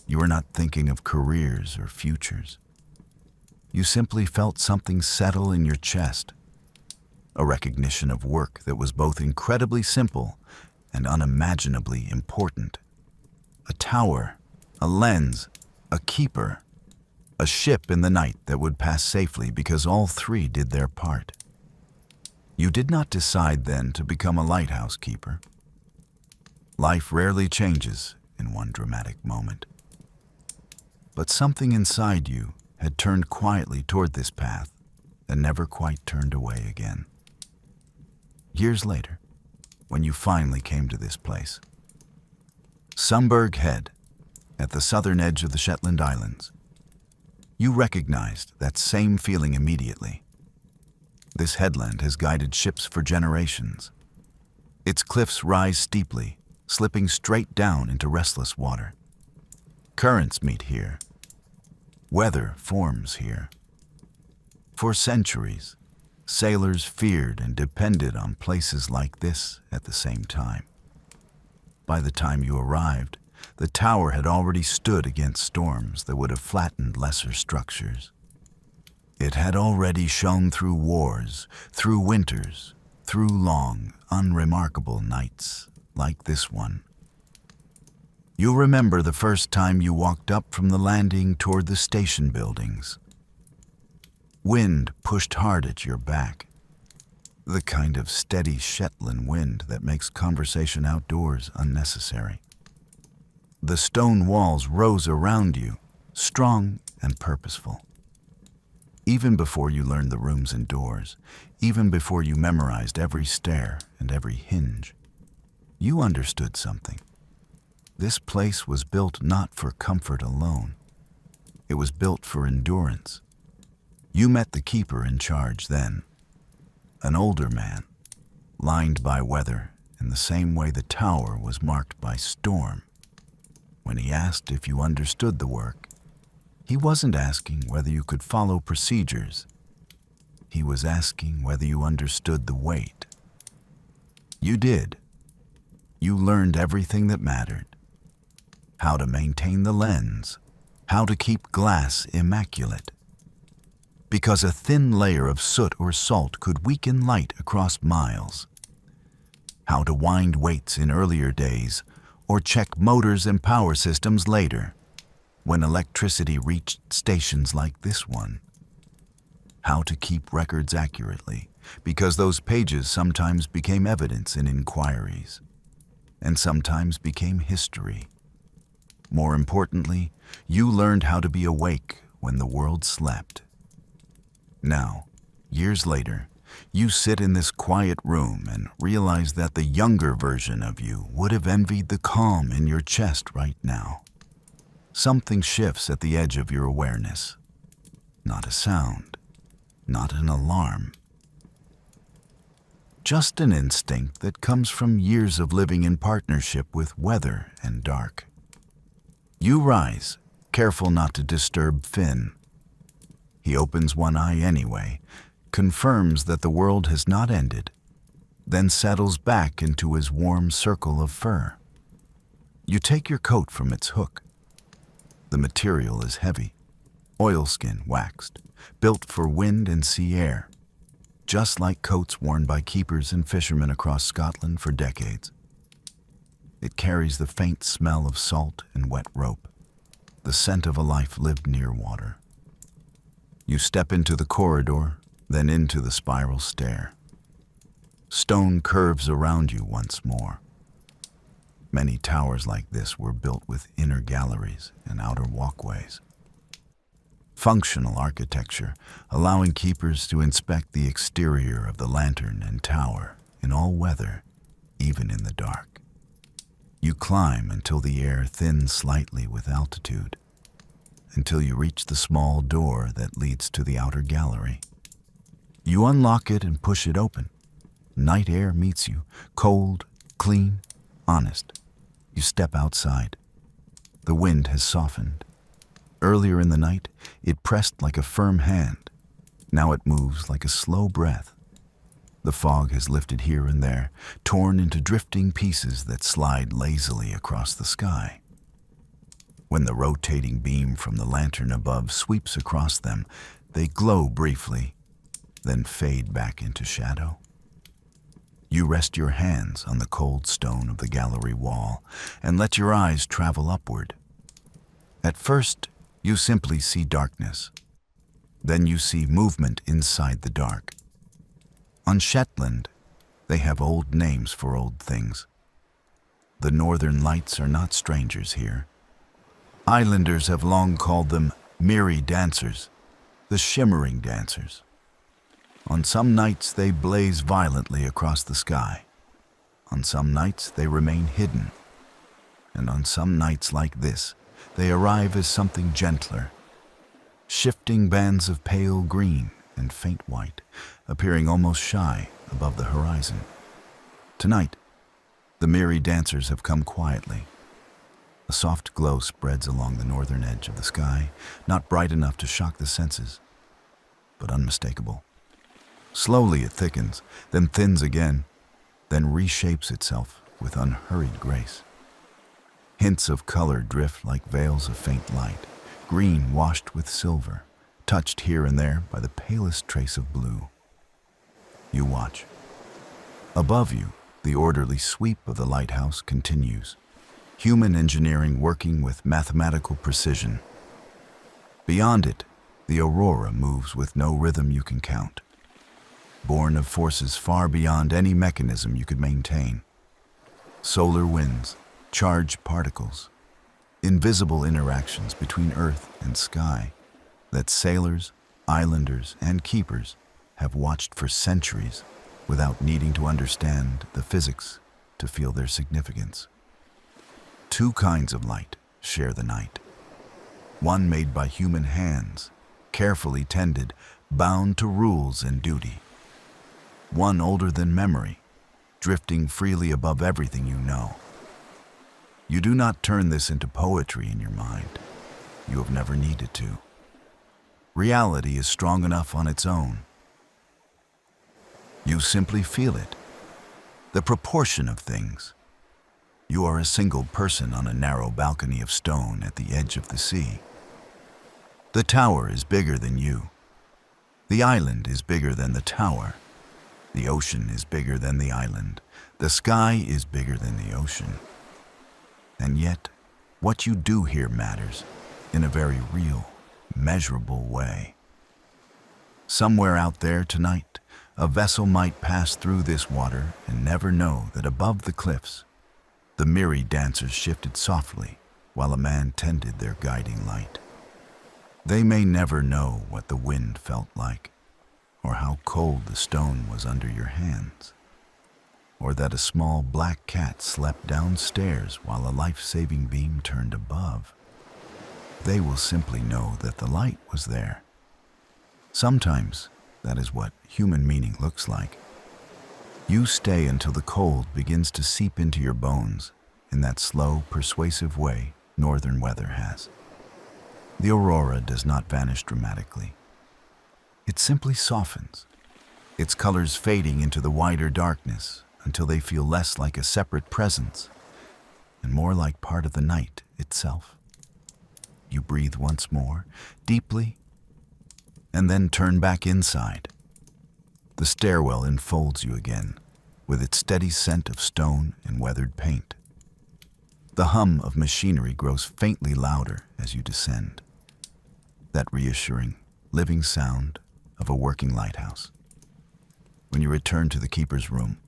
You were not thinking of careers or futures. You simply felt something settle in your chest, a recognition of work that was both incredibly simple and unimaginably important. A tower, a lens, a keeper, a ship in the night that would pass safely because all three did their part. You did not decide then to become a lighthouse keeper. Life rarely changes in one dramatic moment. But something inside you had turned quietly toward this path and never quite turned away again. Years later, when you finally came to this place, Sumburgh Head, at the southern edge of the Shetland Islands, you recognized that same feeling immediately. This headland has guided ships for generations. Its cliffs rise steeply, slipping straight down into restless water. Currents meet here. Weather forms here. For centuries, sailors feared and depended on places like this at the same time. By the time you arrived, the tower had already stood against storms that would have flattened lesser structures. It had already shone through wars, through winters, through long, unremarkable nights like this one. You remember the first time you walked up from the landing toward the station buildings. Wind pushed hard at your back. The kind of steady Shetland wind that makes conversation outdoors unnecessary. The stone walls rose around you, strong and purposeful. Even before you learned the rooms and doors, even before you memorized every stair and every hinge, you understood something. This place was built not for comfort alone. It was built for endurance. You met the keeper in charge then. An older man, lined by weather in the same way the tower was marked by storm. When he asked if you understood the work, he wasn't asking whether you could follow procedures. He was asking whether you understood the weight. You did. You learned everything that mattered. How to maintain the lens, how to keep glass immaculate, because a thin layer of soot or salt could weaken light across miles. How to wind weights in earlier days, or check motors and power systems later, when electricity reached stations like this one. How to keep records accurately, because those pages sometimes became evidence in inquiries, and sometimes became history. More importantly, you learned how to be awake when the world slept. Now, years later, you sit in this quiet room and realize that the younger version of you would have envied the calm in your chest right now. Something shifts at the edge of your awareness. Not a sound, not an alarm. Just an instinct that comes from years of living in partnership with weather and dark. You rise, careful not to disturb Finn. He opens one eye anyway, confirms that the world has not ended, then settles back into his warm circle of fur. You take your coat from its hook. The material is heavy, oilskin waxed, built for wind and sea air, just like coats worn by keepers and fishermen across Scotland for decades. It carries the faint smell of salt and wet rope, the scent of a life lived near water. You step into the corridor, then into the spiral stair. Stone curves around you once more. Many towers like this were built with inner galleries and outer walkways. Functional architecture, allowing keepers to inspect the exterior of the lantern and tower in all weather, even in the dark. You climb until the air thins slightly with altitude, until you reach the small door that leads to the outer gallery. You unlock it and push it open. Night air meets you, cold, clean, honest. You step outside. The wind has softened. Earlier in the night, it pressed like a firm hand. Now it moves like a slow breath. The fog has lifted here and there, torn into drifting pieces that slide lazily across the sky. When the rotating beam from the lantern above sweeps across them, they glow briefly, then fade back into shadow. You rest your hands on the cold stone of the gallery wall and let your eyes travel upward. At first, you simply see darkness. Then you see movement inside the dark. On Shetland, they have old names for old things. The northern lights are not strangers here. Islanders have long called them mirror dancers, the shimmering dancers. On some nights they blaze violently across the sky. On some nights they remain hidden. And on some nights like this, they arrive as something gentler. Shifting bands of pale green and faint white, appearing almost shy above the horizon. Tonight, the mirror dancers have come quietly. A soft glow spreads along the northern edge of the sky, not bright enough to shock the senses, but unmistakable. Slowly it thickens, then thins again, then reshapes itself with unhurried grace. Hints of color drift like veils of faint light, green washed with silver, touched here and there by the palest trace of blue. You watch. Above you, the orderly sweep of the lighthouse continues, human engineering working with mathematical precision. Beyond it, the aurora moves with no rhythm you can count, born of forces far beyond any mechanism you could maintain. Solar winds, charged particles, invisible interactions between earth and sky that sailors, islanders, and keepers have watched for centuries without needing to understand the physics to feel their significance. Two kinds of light share the night. One made by human hands, carefully tended, bound to rules and duty. One older than memory, drifting freely above everything you know. You do not turn this into poetry in your mind. You have never needed to. Reality is strong enough on its own. You simply feel it. The proportion of things. You are a single person on a narrow balcony of stone at the edge of the sea. The tower is bigger than you. The island is bigger than the tower. The ocean is bigger than the island. The sky is bigger than the ocean. And yet, what you do here matters in a very real, measurable way. Somewhere out there tonight, a vessel might pass through this water and never know that above the cliffs, the mirror dancers shifted softly while a man tended their guiding light. They may never know what the wind felt like, or how cold the stone was under your hands, or that a small black cat slept downstairs while a life-saving beam turned above. They will simply know that the light was there. Sometimes that is what human meaning looks like. You stay until the cold begins to seep into your bones in that slow, persuasive way northern weather has. The aurora does not vanish dramatically. It simply softens, its colors fading into the wider darkness until they feel less like a separate presence and more like part of the night itself. You breathe once more, deeply, and then turn back inside. The stairwell enfolds you again, with its steady scent of stone and weathered paint. The hum of machinery grows faintly louder as you descend, that reassuring, living sound of a working lighthouse. When you return to the keeper's room,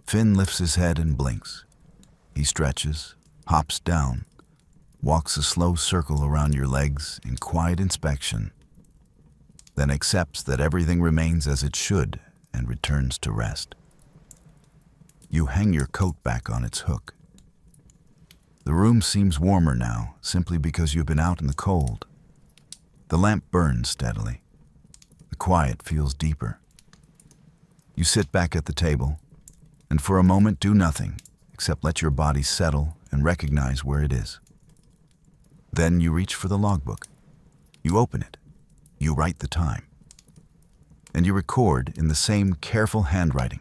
Finn lifts his head and blinks. He stretches, hops down, walks a slow circle around your legs in quiet inspection, then accepts that everything remains as it should and returns to rest. You hang your coat back on its hook. The room seems warmer now simply because you've been out in the cold. The lamp burns steadily. The quiet feels deeper. You sit back at the table and for a moment do nothing except let your body settle and recognize where it is. Then you reach for the logbook. You open it. You write the time. And you record in the same careful handwriting.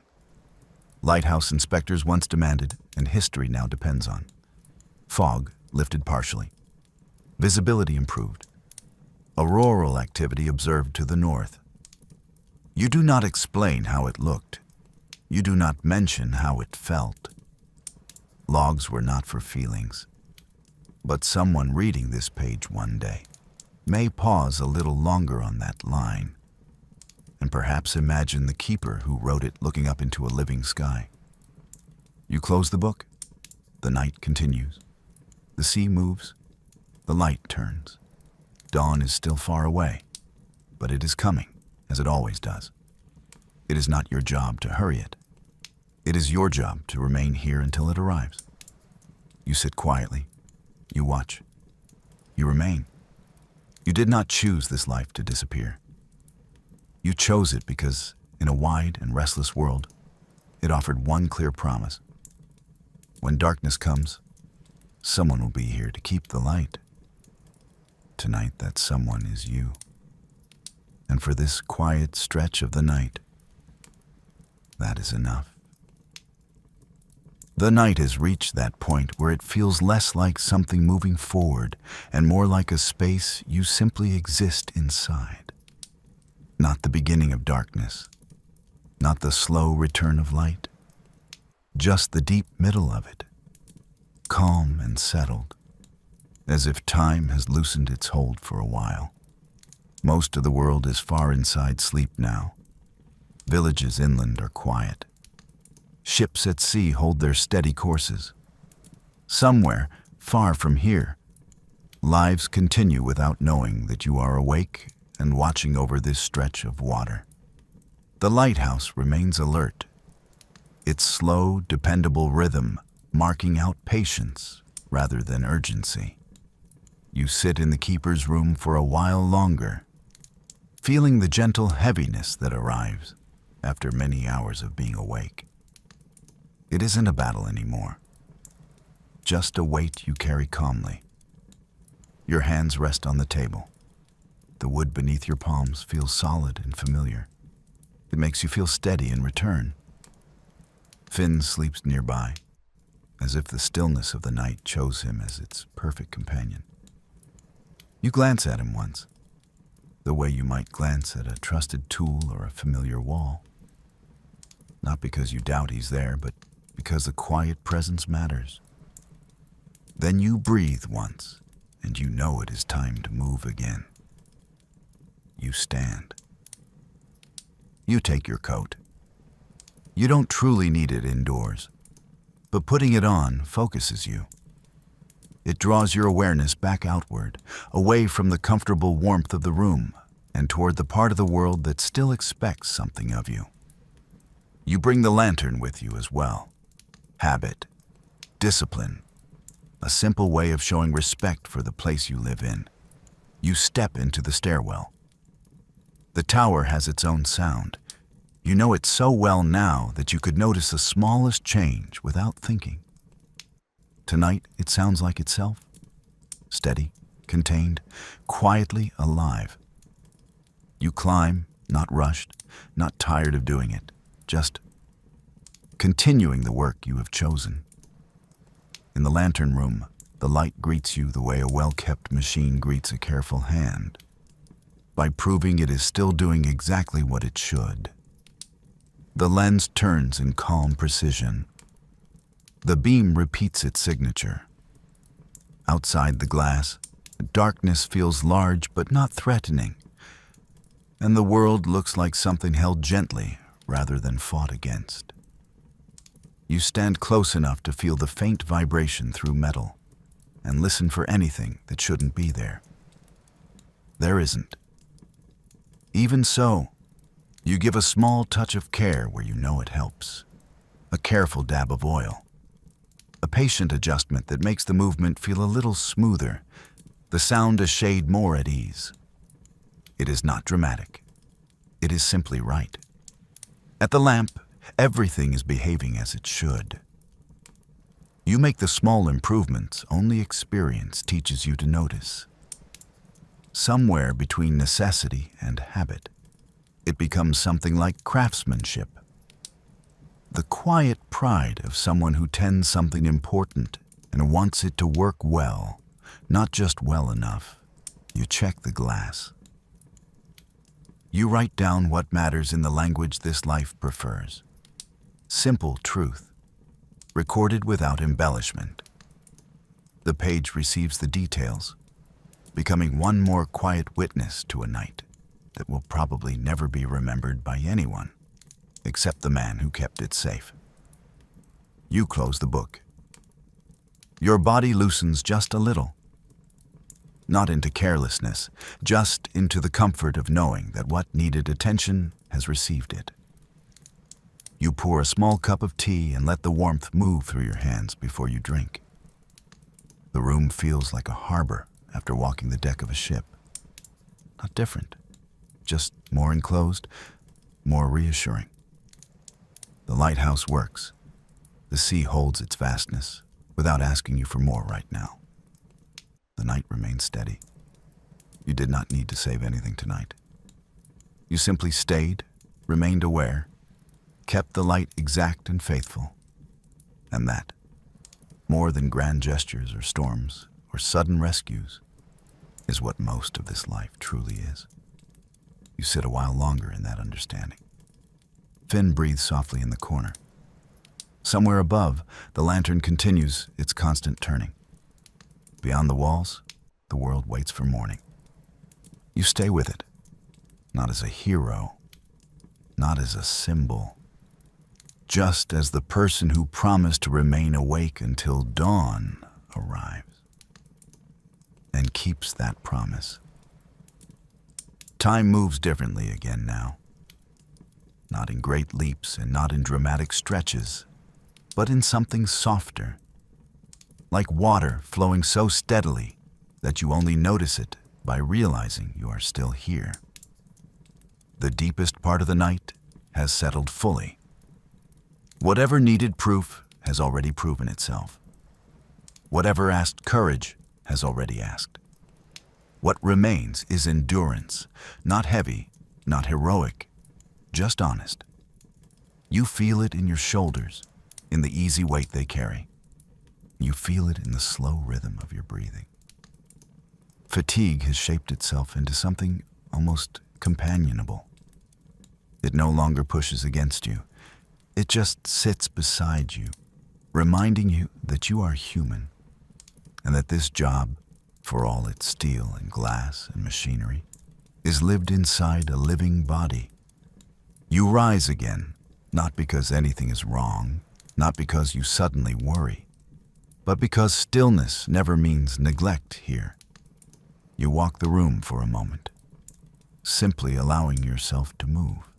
Lighthouse inspectors once demanded, and history now depends on. Fog lifted partially. Visibility improved. Auroral activity observed to the north. You do not explain how it looked. You do not mention how it felt. Logs were not for feelings. But someone reading this page one day may pause a little longer on that line, and perhaps imagine the keeper who wrote it looking up into a living sky. You close the book. The night continues. The sea moves. The light turns. Dawn is still far away, but it is coming, as it always does. It is not your job to hurry it. It is your job to remain here until it arrives. You sit quietly. You watch. You remain. You did not choose this life to disappear. You chose it because, in a wide and restless world, it offered one clear promise. When darkness comes, someone will be here to keep the light. Tonight, that someone is you. And for this quiet stretch of the night, that is enough. The night has reached that point where it feels less like something moving forward and more like a space you simply exist inside. Not the beginning of darkness, not the slow return of light, just the deep middle of it, calm and settled, as if time has loosened its hold for a while. Most of the world is far inside sleep now. Villages inland are quiet. Ships at sea hold their steady courses. Somewhere, far from here, lives continue without knowing that you are awake and watching over this stretch of water. The lighthouse remains alert, its slow, dependable rhythm marking out patience rather than urgency. You sit in the keeper's room for a while longer, feeling the gentle heaviness that arrives after many hours of being awake. It isn't a battle anymore, just a weight you carry calmly. Your hands rest on the table. The wood beneath your palms feels solid and familiar. It makes you feel steady in return. Finn sleeps nearby, as if the stillness of the night chose him as its perfect companion. You glance at him once. the way you might glance at a trusted tool or a familiar wall. Not because you doubt he's there, but because the quiet presence matters. Then you breathe once, and you know it is time to move again. You stand. You take your coat. You don't truly need it indoors, but putting it on focuses you. It draws your awareness back outward, away from the comfortable warmth of the room, and toward the part of the world that still expects something of you. You bring the lantern with you as well. Habit, discipline, a simple way of showing respect for the place you live in. You step into the stairwell. The tower has its own sound. You know it so well now that you could notice the smallest change without thinking. Tonight, it sounds like itself. Steady, contained, quietly alive. You climb, not rushed, not tired of doing it, just continuing the work you have chosen. In the lantern room, the light greets you the way a well-kept machine greets a careful hand, by proving it is still doing exactly what it should. The lens turns in calm precision. The beam repeats its signature. Outside the glass, darkness feels large but not threatening, and the world looks like something held gently rather than fought against. You stand close enough to feel the faint vibration through metal and listen for anything that shouldn't be there. There isn't. Even so, you give a small touch of care where you know it helps. A careful dab of oil. A patient adjustment that makes the movement feel a little smoother, the sound a shade more at ease. It is not dramatic. It is simply right. At the lamp, everything is behaving as it should. You make the small improvements only experience teaches you to notice. Somewhere between necessity and habit, it becomes something like craftsmanship. The quiet pride of someone who tends something important and wants it to work well, not just well enough. You check the glass. You write down what matters in the language this life prefers. Simple truth, recorded without embellishment. The page receives the details, becoming one more quiet witness to a night that will probably never be remembered by anyone, except the man who kept it safe. You close the book. Your body loosens just a little. Not into carelessness, just into the comfort of knowing that what needed attention has received it. You pour a small cup of tea and let the warmth move through your hands before you drink. The room feels like a harbor after walking the deck of a ship. Not different, just more enclosed, more reassuring. The lighthouse works. The sea holds its vastness without asking you for more right now. The night remains steady. You did not need to save anything tonight. You simply stayed, remained aware, kept the light exact and faithful. And that, more than grand gestures or storms or sudden rescues, is what most of this life truly is. You sit a while longer in that understanding. Finn breathes softly in the corner. Somewhere above, the lantern continues its constant turning. Beyond the walls, the world waits for morning. You stay with it, not as a hero, not as a symbol, just as the person who promised to remain awake until dawn arrives and keeps that promise. Time moves differently again now. Not in great leaps and not in dramatic stretches, but in something softer, like water flowing so steadily that you only notice it by realizing you are still here. The deepest part of the night has settled fully. Whatever needed proof has already proven itself. Whatever asked courage has already asked. What remains is endurance, not heavy, not heroic, just honest. You feel it in your shoulders, in the easy weight they carry. You feel it in the slow rhythm of your breathing. Fatigue has shaped itself into something almost companionable. It no longer pushes against you. It just sits beside you, reminding you that you are human, and that this job, for all its steel and glass and machinery, is lived inside a living body. You rise again, not because anything is wrong, not because you suddenly worry, but because stillness never means neglect here. You walk the room for a moment, simply allowing yourself to move.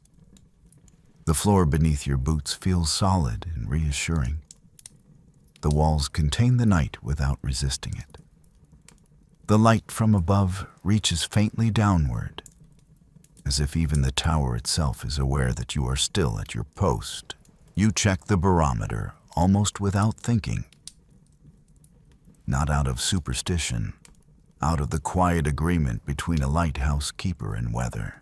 The floor beneath your boots feels solid and reassuring. The walls contain the night without resisting it. The light from above reaches faintly downward, as if even the tower itself is aware that you are still at your post. You check the barometer almost without thinking. Not out of superstition, out of the quiet agreement between a lighthouse keeper and weather.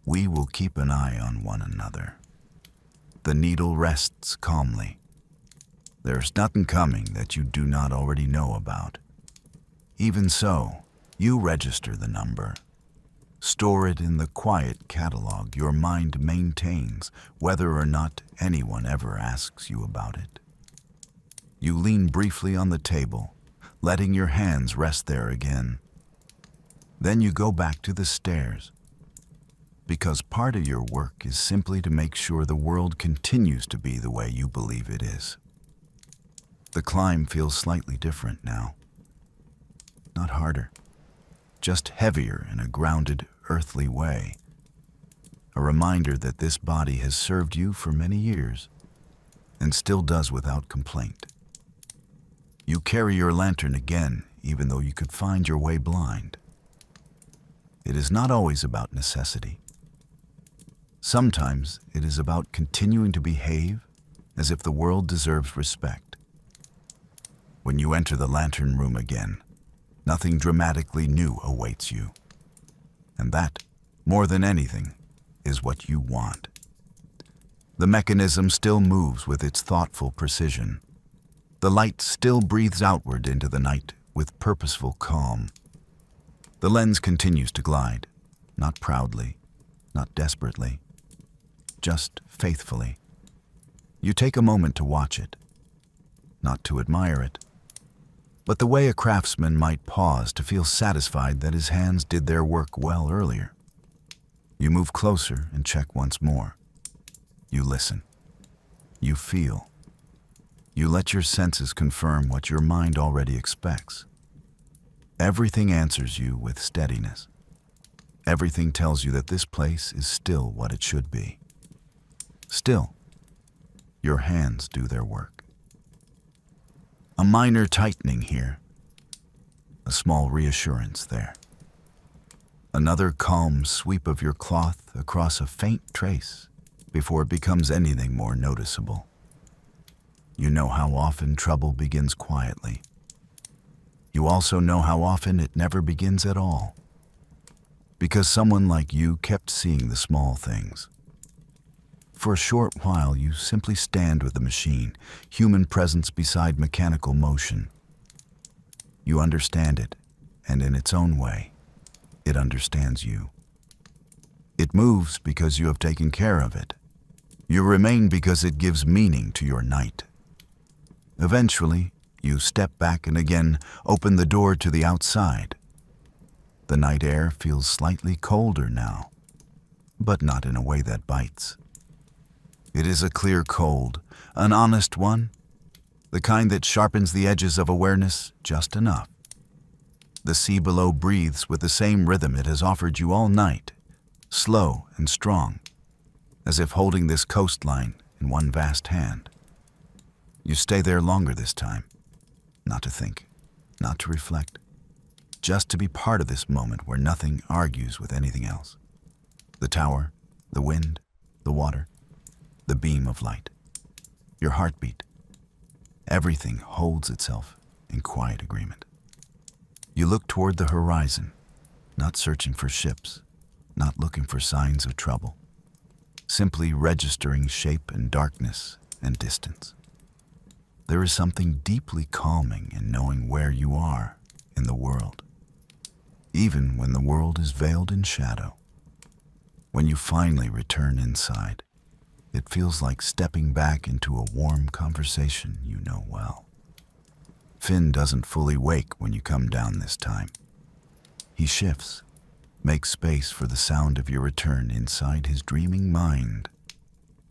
We will keep an eye on one another. The needle rests calmly. There's nothing coming that you do not already know about. Even so, you register the number. Store it in the quiet catalog your mind maintains, whether or not anyone ever asks you about it. You lean briefly on the table, letting your hands rest there again. Then you go back to the stairs, because part of your work is simply to make sure the world continues to be the way you believe it is. The climb feels slightly different now. Not harder, just heavier in a grounded, earthly way. A reminder that this body has served you for many years, and still does without complaint. You carry your lantern again, even though you could find your way blind. It is not always about necessity. Sometimes it is about continuing to behave as if the world deserves respect. When you enter the lantern room again, nothing dramatically new awaits you. And that, more than anything, is what you want. The mechanism still moves with its thoughtful precision. The light still breathes outward into the night with purposeful calm. The lens continues to glide, not proudly, not desperately, just faithfully. You take a moment to watch it, not to admire it, but the way a craftsman might pause to feel satisfied that his hands did their work well earlier. You move closer and check once more. You listen. You feel. You let your senses confirm what your mind already expects. Everything answers you with steadiness. Everything tells you that this place is still what it should be. Still, your hands do their work. A minor tightening here, a small reassurance there. Another calm sweep of your cloth across a faint trace before it becomes anything more noticeable. You know how often trouble begins quietly. You also know how often it never begins at all, because someone like you kept seeing the small things. For a short while, you simply stand with the machine, human presence beside mechanical motion. You understand it, and in its own way, it understands you. It moves because you have taken care of it. You remain because it gives meaning to your night. Eventually, you step back and again open the door to the outside. The night air feels slightly colder now, but not in a way that bites. It is a clear cold, an honest one, the kind that sharpens the edges of awareness just enough. The sea below breathes with the same rhythm it has offered you all night, slow and strong, as if holding this coastline in one vast hand. You stay there longer this time, not to think, not to reflect, just to be part of this moment where nothing argues with anything else. The tower, the wind, the water, the beam of light, your heartbeat, everything holds itself in quiet agreement. You look toward the horizon, not searching for ships, not looking for signs of trouble, simply registering shape and darkness and distance. There is something deeply calming in knowing where you are in the world. even when the world is veiled in shadow. When you finally return inside, it feels like stepping back into a warm conversation you know well. Finn doesn't fully wake when you come down this time. He shifts, makes space for the sound of your return inside his dreaming mind,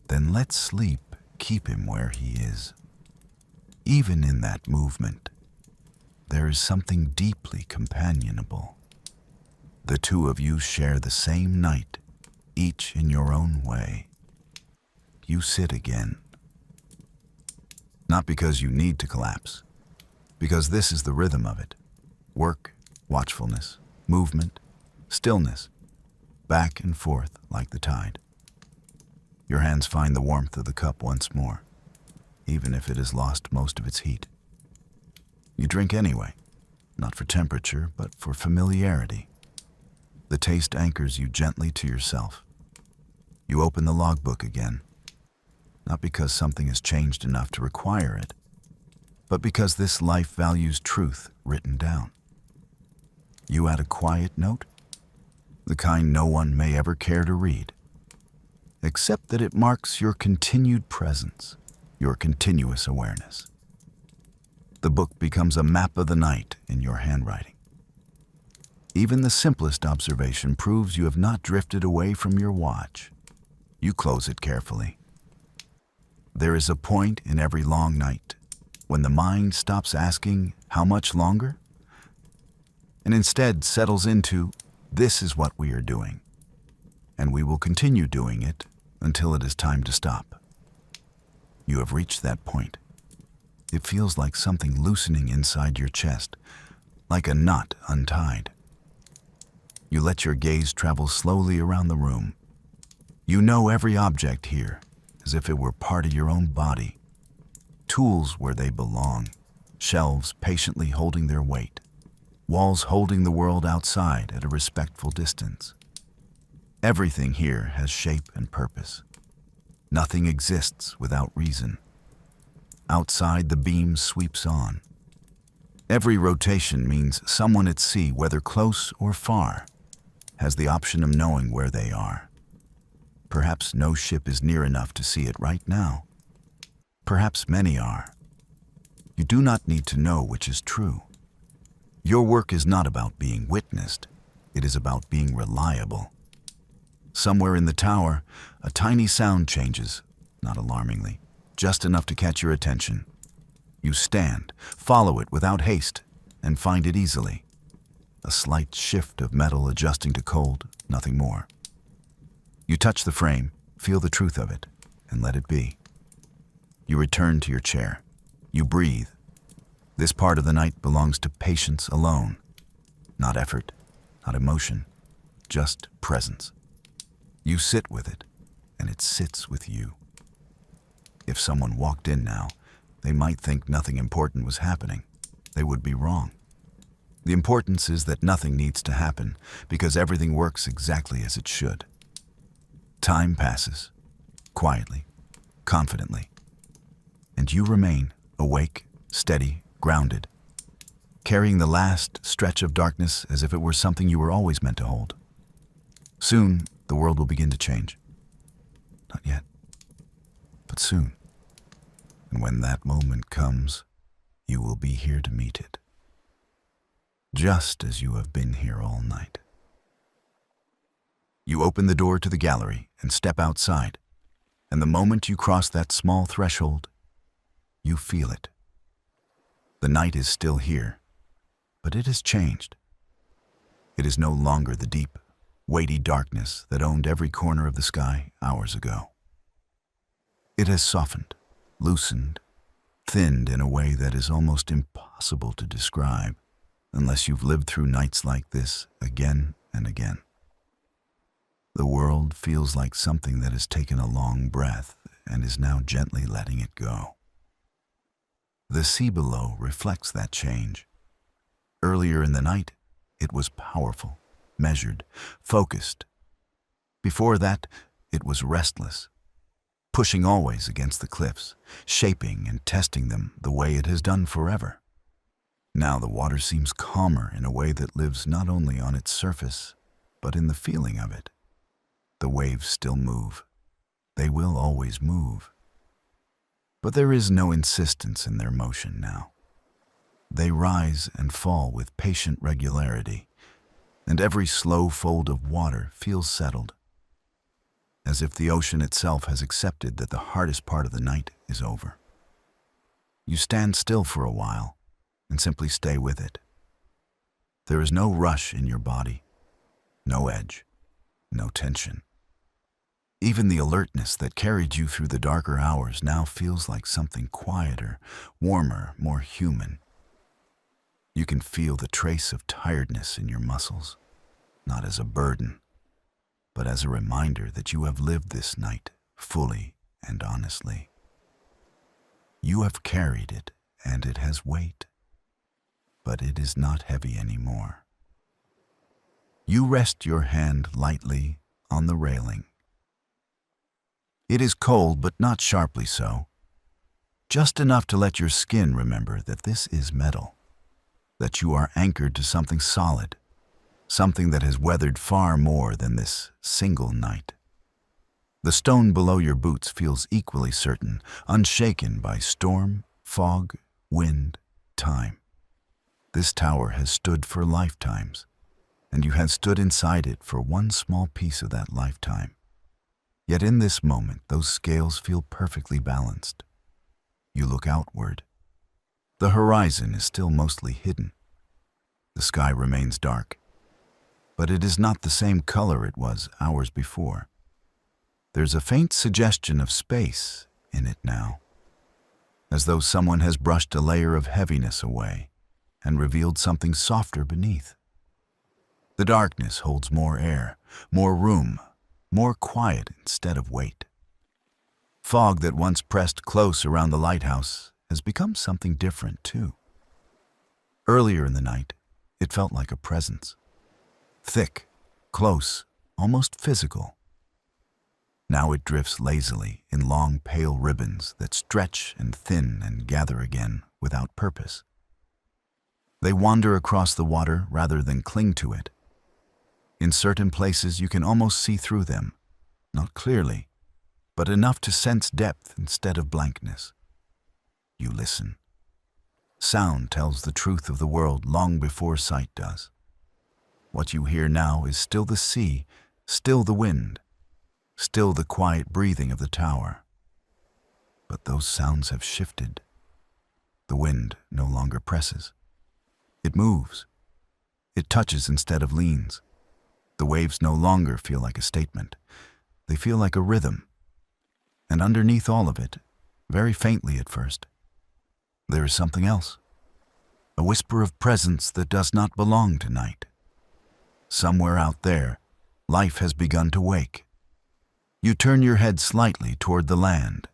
then lets sleep keep him where he is. Even in that movement, there is something deeply companionable. The two of you share the same night, each in your own way. You sit again. Not because you need to collapse, because this is the rhythm of it. Work, watchfulness, movement, stillness, back and forth like the tide. Your hands find the warmth of the cup once more, even if it has lost most of its heat. You drink anyway, not for temperature, but for familiarity. The taste anchors you gently to yourself. You open the logbook again, not because something has changed enough to require it, but because this life values truth written down. You add a quiet note, the kind no one may ever care to read, except that it marks your continued presence, your continuous awareness. The book becomes a map of the night in your handwriting. Even the simplest observation proves you have not drifted away from your watch. You close it carefully. There is a point in every long night when the mind stops asking, "How much longer?" and instead settles into, "This is what we are doing, and we will continue doing it until it is time to stop." You have reached that point. It feels like something loosening inside your chest, like a knot untied. You let your gaze travel slowly around the room. You know every object here, as if it were part of your own body. Tools where they belong, shelves patiently holding their weight, walls holding the world outside at a respectful distance. Everything here has shape and purpose. Nothing exists without reason. Outside, the beam sweeps on. Every rotation means someone at sea, whether close or far, has the option of knowing where they are. Perhaps no ship is near enough to see it right now. Perhaps many are. You do not need to know which is true. Your work is not about being witnessed. It is about being reliable. Somewhere in the tower, a tiny sound changes, not alarmingly, just enough to catch your attention. You stand, follow it without haste, and find it easily. A slight shift of metal adjusting to cold, nothing more. You touch the frame, feel the truth of it, and let it be. You return to your chair. You breathe. This part of the night belongs to patience alone. Not effort, not emotion, just presence. You sit with it, and it sits with you. If someone walked in now, they might think nothing important was happening. They would be wrong. The importance is that nothing needs to happen because everything works exactly as it should. Time passes, quietly, confidently, and you remain awake, steady, grounded, carrying the last stretch of darkness as if it were something you were always meant to hold. Soon, the world will begin to change. Not yet, but soon. And when that moment comes, you will be here to meet it. Just as you have been here all night. You open the door to the gallery and step outside, and the moment you cross that small threshold, you feel it. The night is still here, but it has changed. It is no longer the deep, weighty darkness that owned every corner of the sky hours ago. It has softened, loosened, thinned in a way that is almost impossible to describe unless you've lived through nights like this again and again. The world feels like something that has taken a long breath and is now gently letting it go. The sea below reflects that change. Earlier in the night, it was powerful, measured, focused. Before that, it was restless, pushing always against the cliffs, shaping and testing them the way it has done forever. Now the water seems calmer in a way that lives not only on its surface, but in the feeling of it. The waves still move. They will always move. But there is no insistence in their motion now. They rise and fall with patient regularity, and every slow fold of water feels settled, as if the ocean itself has accepted that the hardest part of the night is over. You stand still for a while and simply stay with it. There is no rush in your body, no edge, no tension. Even the alertness that carried you through the darker hours now feels like something quieter, warmer, more human. You can feel the trace of tiredness in your muscles, not as a burden, but as a reminder that you have lived this night fully and honestly. You have carried it, and it has weight, but it is not heavy anymore. You rest your hand lightly on the railing. It is cold, but not sharply so, just enough to let your skin remember that this is metal, that you are anchored to something solid, something that has weathered far more than this single night. The stone below your boots feels equally certain, unshaken by storm, fog, wind, time. This tower has stood for lifetimes, and you had stood inside it for one small piece of that lifetime. Yet in this moment, those scales feel perfectly balanced. You look outward. The horizon is still mostly hidden. The sky remains dark, but it is not the same color it was hours before. There's a faint suggestion of space in it now, as though someone has brushed a layer of heaviness away and revealed something softer beneath. The darkness holds more air, more room, more quiet instead of weight. Fog that once pressed close around the lighthouse has become something different too. Earlier in the night, it felt like a presence. Thick, close, almost physical. Now it drifts lazily in long pale ribbons that stretch and thin and gather again without purpose. They wander across the water rather than cling to it. In certain places you can almost see through them, not clearly, but enough to sense depth instead of blankness. You listen. Sound tells the truth of the world long before sight does. What you hear now is still the sea, still the wind, still the quiet breathing of the tower. But those sounds have shifted. The wind no longer presses. It moves. It touches instead of leans. The waves no longer feel like a statement. They feel like a rhythm. And underneath all of it, very faintly at first, there is something else. A whisper of presence that does not belong tonight. Somewhere out there, life has begun to wake. You turn your head slightly toward the land.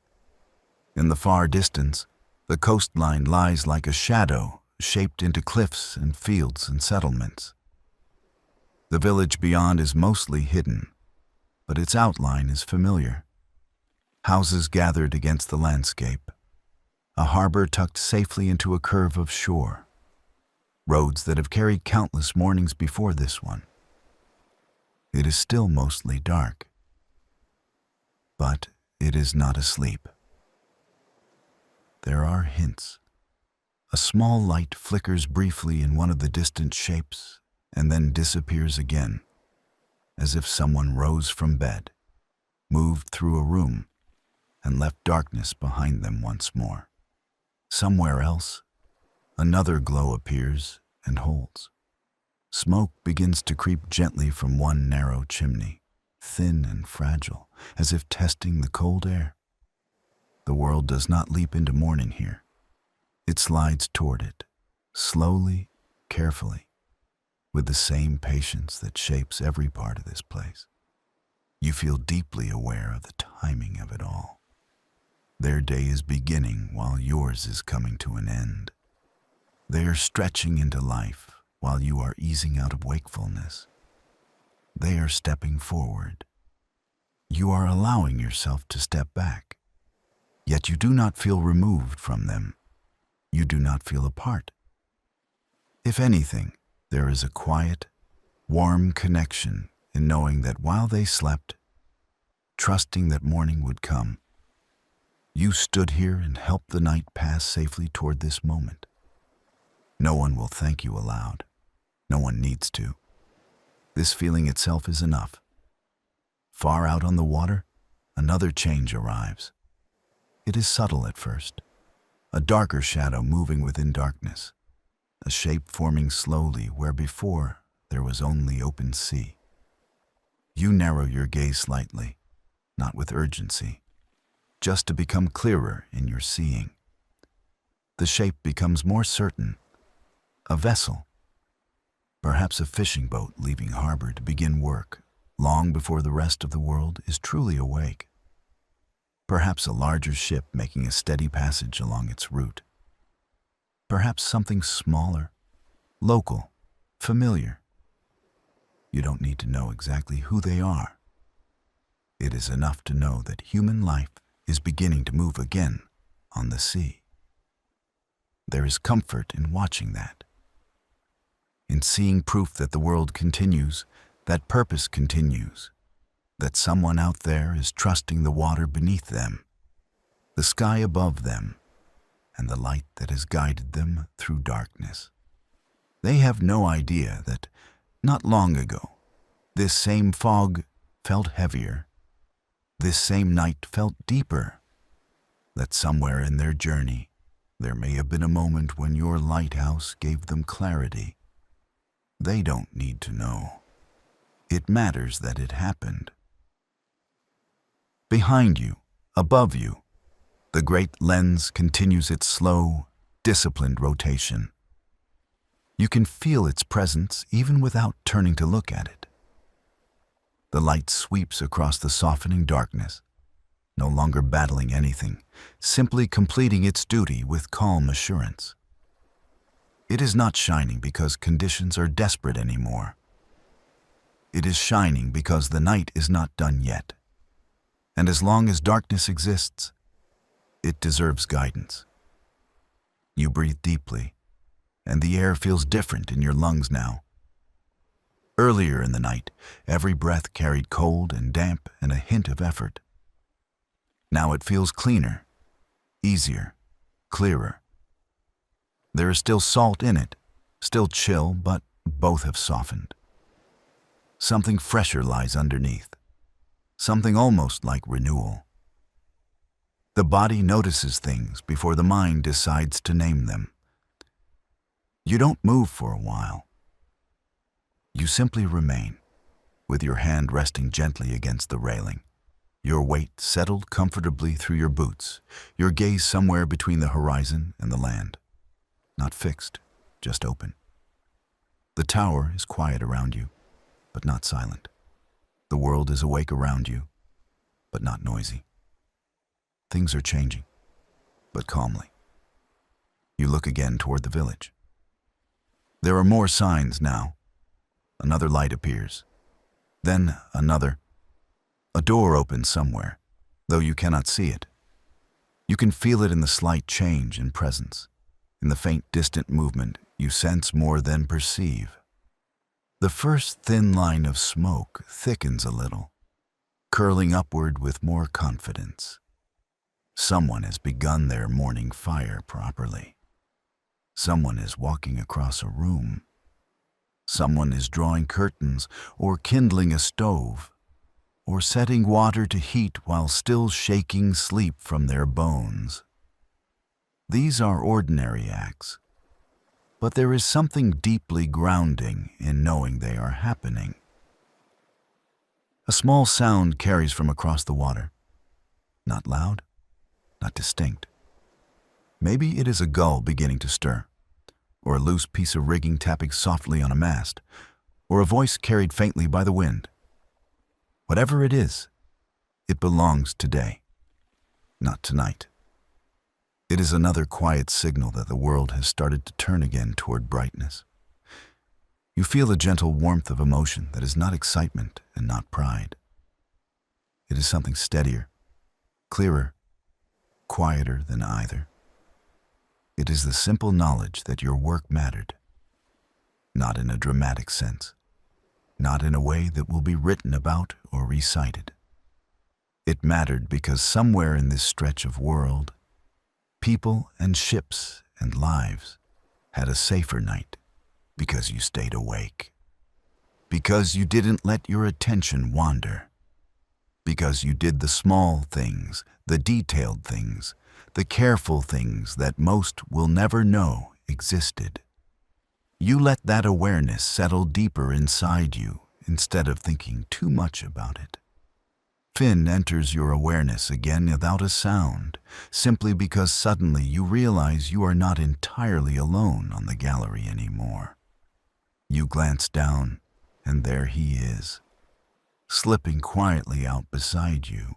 In the far distance, the coastline lies like a shadow shaped into cliffs and fields and settlements. The village beyond is mostly hidden, but its outline is familiar. Houses gathered against the landscape. A harbor tucked safely into a curve of shore. Roads that have carried countless mornings before this one. It is still mostly dark, but it is not asleep. There are hints. A small light flickers briefly in one of the distant shapes and then disappears again, as if someone rose from bed, moved through a room, and left darkness behind them once more. Somewhere else, another glow appears and holds. Smoke begins to creep gently from one narrow chimney, thin and fragile, as if testing the cold air. The world does not leap into morning here. It slides toward it, slowly, carefully, with the same patience that shapes every part of this place. You feel deeply aware of the timing of it all. Their day is beginning while yours is coming to an end. They are stretching into life while you are easing out of wakefulness. They are stepping forward. You are allowing yourself to step back. Yet you do not feel removed from them. You do not feel apart. If anything, there is a quiet, warm connection in knowing that while they slept, trusting that morning would come, you stood here and helped the night pass safely toward this moment. No one will thank you aloud. No one needs to. This feeling itself is enough. Far out on the water, another change arrives. It is subtle at first, a darker shadow moving within darkness, a shape forming slowly where before there was only open sea. You narrow your gaze slightly, not with urgency, just to become clearer in your seeing. The shape becomes more certain, a vessel, perhaps a fishing boat leaving harbor to begin work long before the rest of the world is truly awake. Perhaps a larger ship making a steady passage along its route. Perhaps something smaller, local, familiar. You don't need to know exactly who they are. It is enough to know that human life is beginning to move again on the sea. There is comfort in watching that, in seeing proof that the world continues, that purpose continues, that someone out there is trusting the water beneath them, the sky above them, and the light that has guided them through darkness. They have no idea that, not long ago, this same fog felt heavier, this same night felt deeper, that somewhere in their journey there may have been a moment when your lighthouse gave them clarity. They don't need to know. It matters that it happened. Behind you, above you, the great lens continues its slow, disciplined rotation. You can feel its presence even without turning to look at it. The light sweeps across the softening darkness, no longer battling anything, simply completing its duty with calm assurance. It is not shining because conditions are desperate anymore. It is shining because the night is not done yet. And as long as darkness exists, it deserves guidance. You breathe deeply, and the air feels different in your lungs now. Earlier in the night, every breath carried cold and damp and a hint of effort. Now it feels cleaner, easier, clearer. There is still salt in it, still chill, but both have softened. Something fresher lies underneath, something almost like renewal. The body notices things before the mind decides to name them. You don't move for a while. You simply remain, with your hand resting gently against the railing, your weight settled comfortably through your boots, your gaze somewhere between the horizon and the land. Not fixed, just open. The tower is quiet around you, but not silent. The world is awake around you, but not noisy. Things are changing, but calmly. You look again toward the village. There are more signs now. Another light appears. Then another. A door opens somewhere, though you cannot see it. You can feel it in the slight change in presence. In the faint, distant movement, you sense more than perceive. The first thin line of smoke thickens a little, curling upward with more confidence. Someone has begun their morning fire properly. Someone is walking across a room. Someone is drawing curtains or kindling a stove, or setting water to heat while still shaking sleep from their bones. These are ordinary acts, but there is something deeply grounding in knowing they are happening. A small sound carries from across the water. Not loud, not distinct. Maybe it is a gull beginning to stir, or a loose piece of rigging tapping softly on a mast, or a voice carried faintly by the wind. Whatever it is, it belongs today, not tonight. It is another quiet signal that the world has started to turn again toward brightness. You feel a gentle warmth of emotion that is not excitement and not pride. It is something steadier, clearer, quieter than either. It is the simple knowledge that your work mattered, not in a dramatic sense, not in a way that will be written about or recited. It mattered because somewhere in this stretch of world, people and ships and lives had a safer night because you stayed awake, because you didn't let your attention wander, because you did the small things, the detailed things, the careful things that most will never know existed. You let that awareness settle deeper inside you instead of thinking too much about it. Finn enters your awareness again without a sound, simply because suddenly you realize you are not entirely alone on the gallery anymore. You glance down, and there he is, slipping quietly out beside you.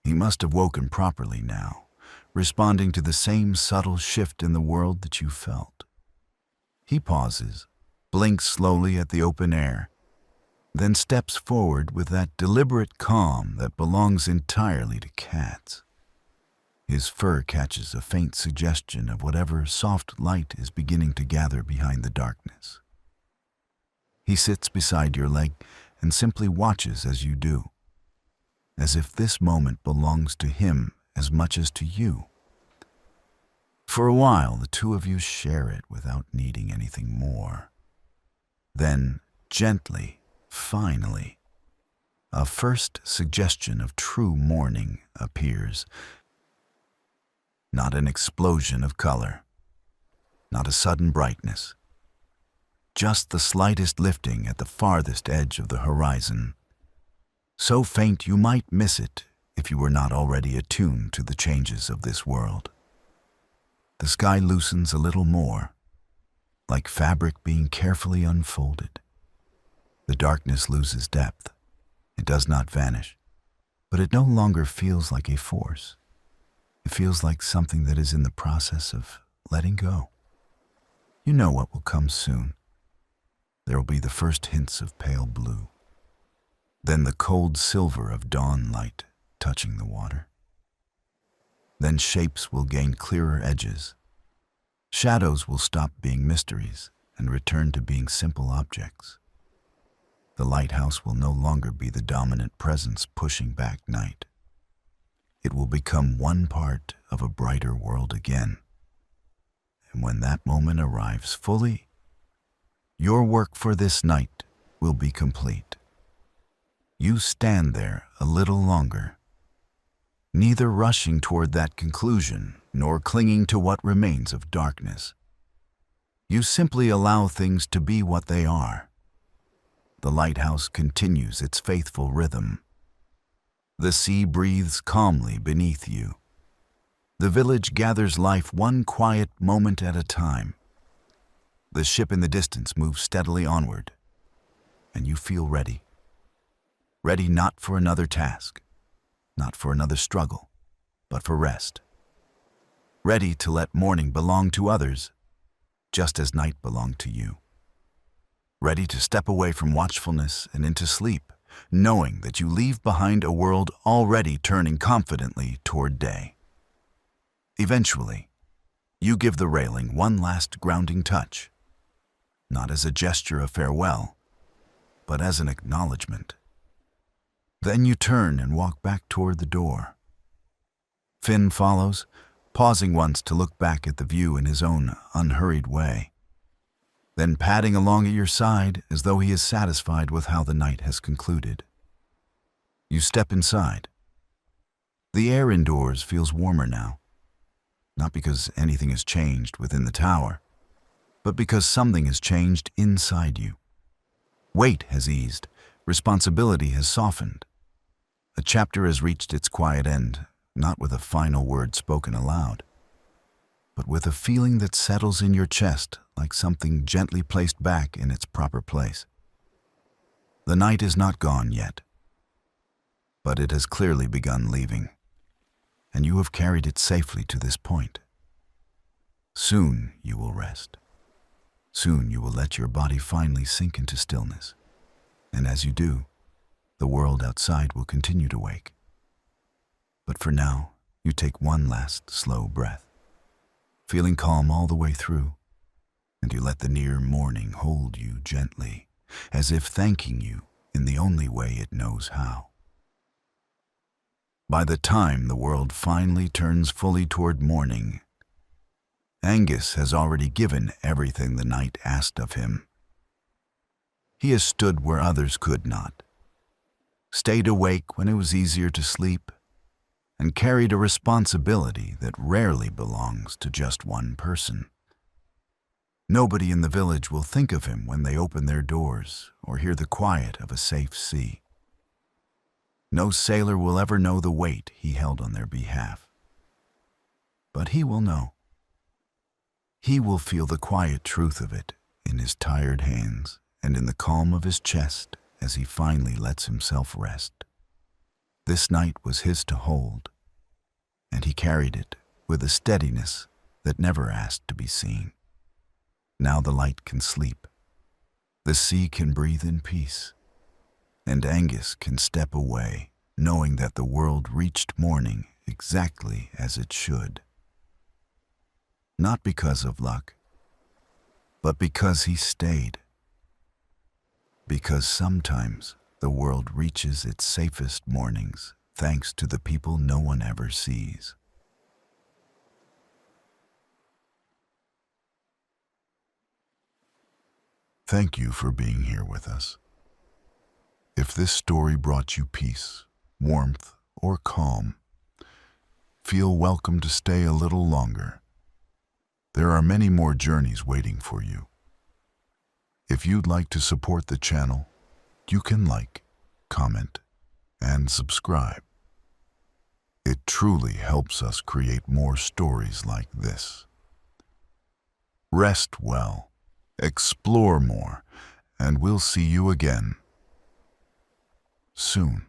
He must have woken properly now, responding to the same subtle shift in the world that you felt. He pauses, blinks slowly at the open air, then steps forward with that deliberate calm that belongs entirely to cats. His fur catches a faint suggestion of whatever soft light is beginning to gather behind the darkness. He sits beside your leg and simply watches as you do, as if this moment belongs to him as much as to you. For a while, the two of you share it without needing anything more. Then, gently, finally, a first suggestion of true morning appears. Not an explosion of color, not a sudden brightness, just the slightest lifting at the farthest edge of the horizon, so faint you might miss it if you were not already attuned to the changes of this world. The sky loosens a little more, like fabric being carefully unfolded. The darkness loses depth. It does not vanish, but it no longer feels like a force. It feels like something that is in the process of letting go. You know what will come soon. There will be the first hints of pale blue, then the cold silver of dawn light touching the water. Then shapes will gain clearer edges. Shadows will stop being mysteries and return to being simple objects. The lighthouse will no longer be the dominant presence pushing back night. It will become one part of a brighter world again. And when that moment arrives fully, your work for this night will be complete. You stand there a little longer, neither rushing toward that conclusion nor clinging to what remains of darkness. You simply allow things to be what they are. The lighthouse continues its faithful rhythm. The sea breathes calmly beneath you. The village gathers life one quiet moment at a time. The ship in the distance moves steadily onward, and you feel ready. Ready not for another task, not for another struggle, but for rest. Ready to let morning belong to others, just as night belonged to you. Ready to step away from watchfulness and into sleep, knowing that you leave behind a world already turning confidently toward day. Eventually, you give the railing one last grounding touch, not as a gesture of farewell, but as an acknowledgement. Then you turn and walk back toward the door. Finn follows, pausing once to look back at the view in his own unhurried way, then padding along at your side as though he is satisfied with how the night has concluded. You step inside. The air indoors feels warmer now, not because anything has changed within the tower, but because something has changed inside you. Weight has eased, responsibility has softened. A chapter has reached its quiet end, not with a final word spoken aloud, but with a feeling that settles in your chest like something gently placed back in its proper place. The night is not gone yet, but it has clearly begun leaving, and you have carried it safely to this point. Soon you will rest. Soon you will let your body finally sink into stillness, and as you do, the world outside will continue to wake. But for now, you take one last slow breath, feeling calm all the way through, and you let the near morning hold you gently, as if thanking you in the only way it knows how. By the time the world finally turns fully toward morning, Angus has already given everything the night asked of him. He has stood where others could not, stayed awake when it was easier to sleep, and carried a responsibility that rarely belongs to just one person. Nobody in the village will think of him when they open their doors or hear the quiet of a safe sea. No sailor will ever know the weight he held on their behalf. But he will know. He will feel the quiet truth of it in his tired hands and in the calm of his chest as he finally lets himself rest. This night was his to hold, and he carried it with a steadiness that never asked to be seen. Now the light can sleep, the sea can breathe in peace, and Angus can step away, knowing that the world reached morning exactly as it should. Not because of luck, but because he stayed. Because sometimes the world reaches its safest mornings thanks to the people no one ever sees. Thank you for being here with us. If this story brought you peace, warmth, or calm, feel welcome to stay a little longer. There are many more journeys waiting for you. If you'd like to support the channel, you can like, comment, and subscribe. It truly helps us create more stories like this. Rest well, explore more, and we'll see you again soon.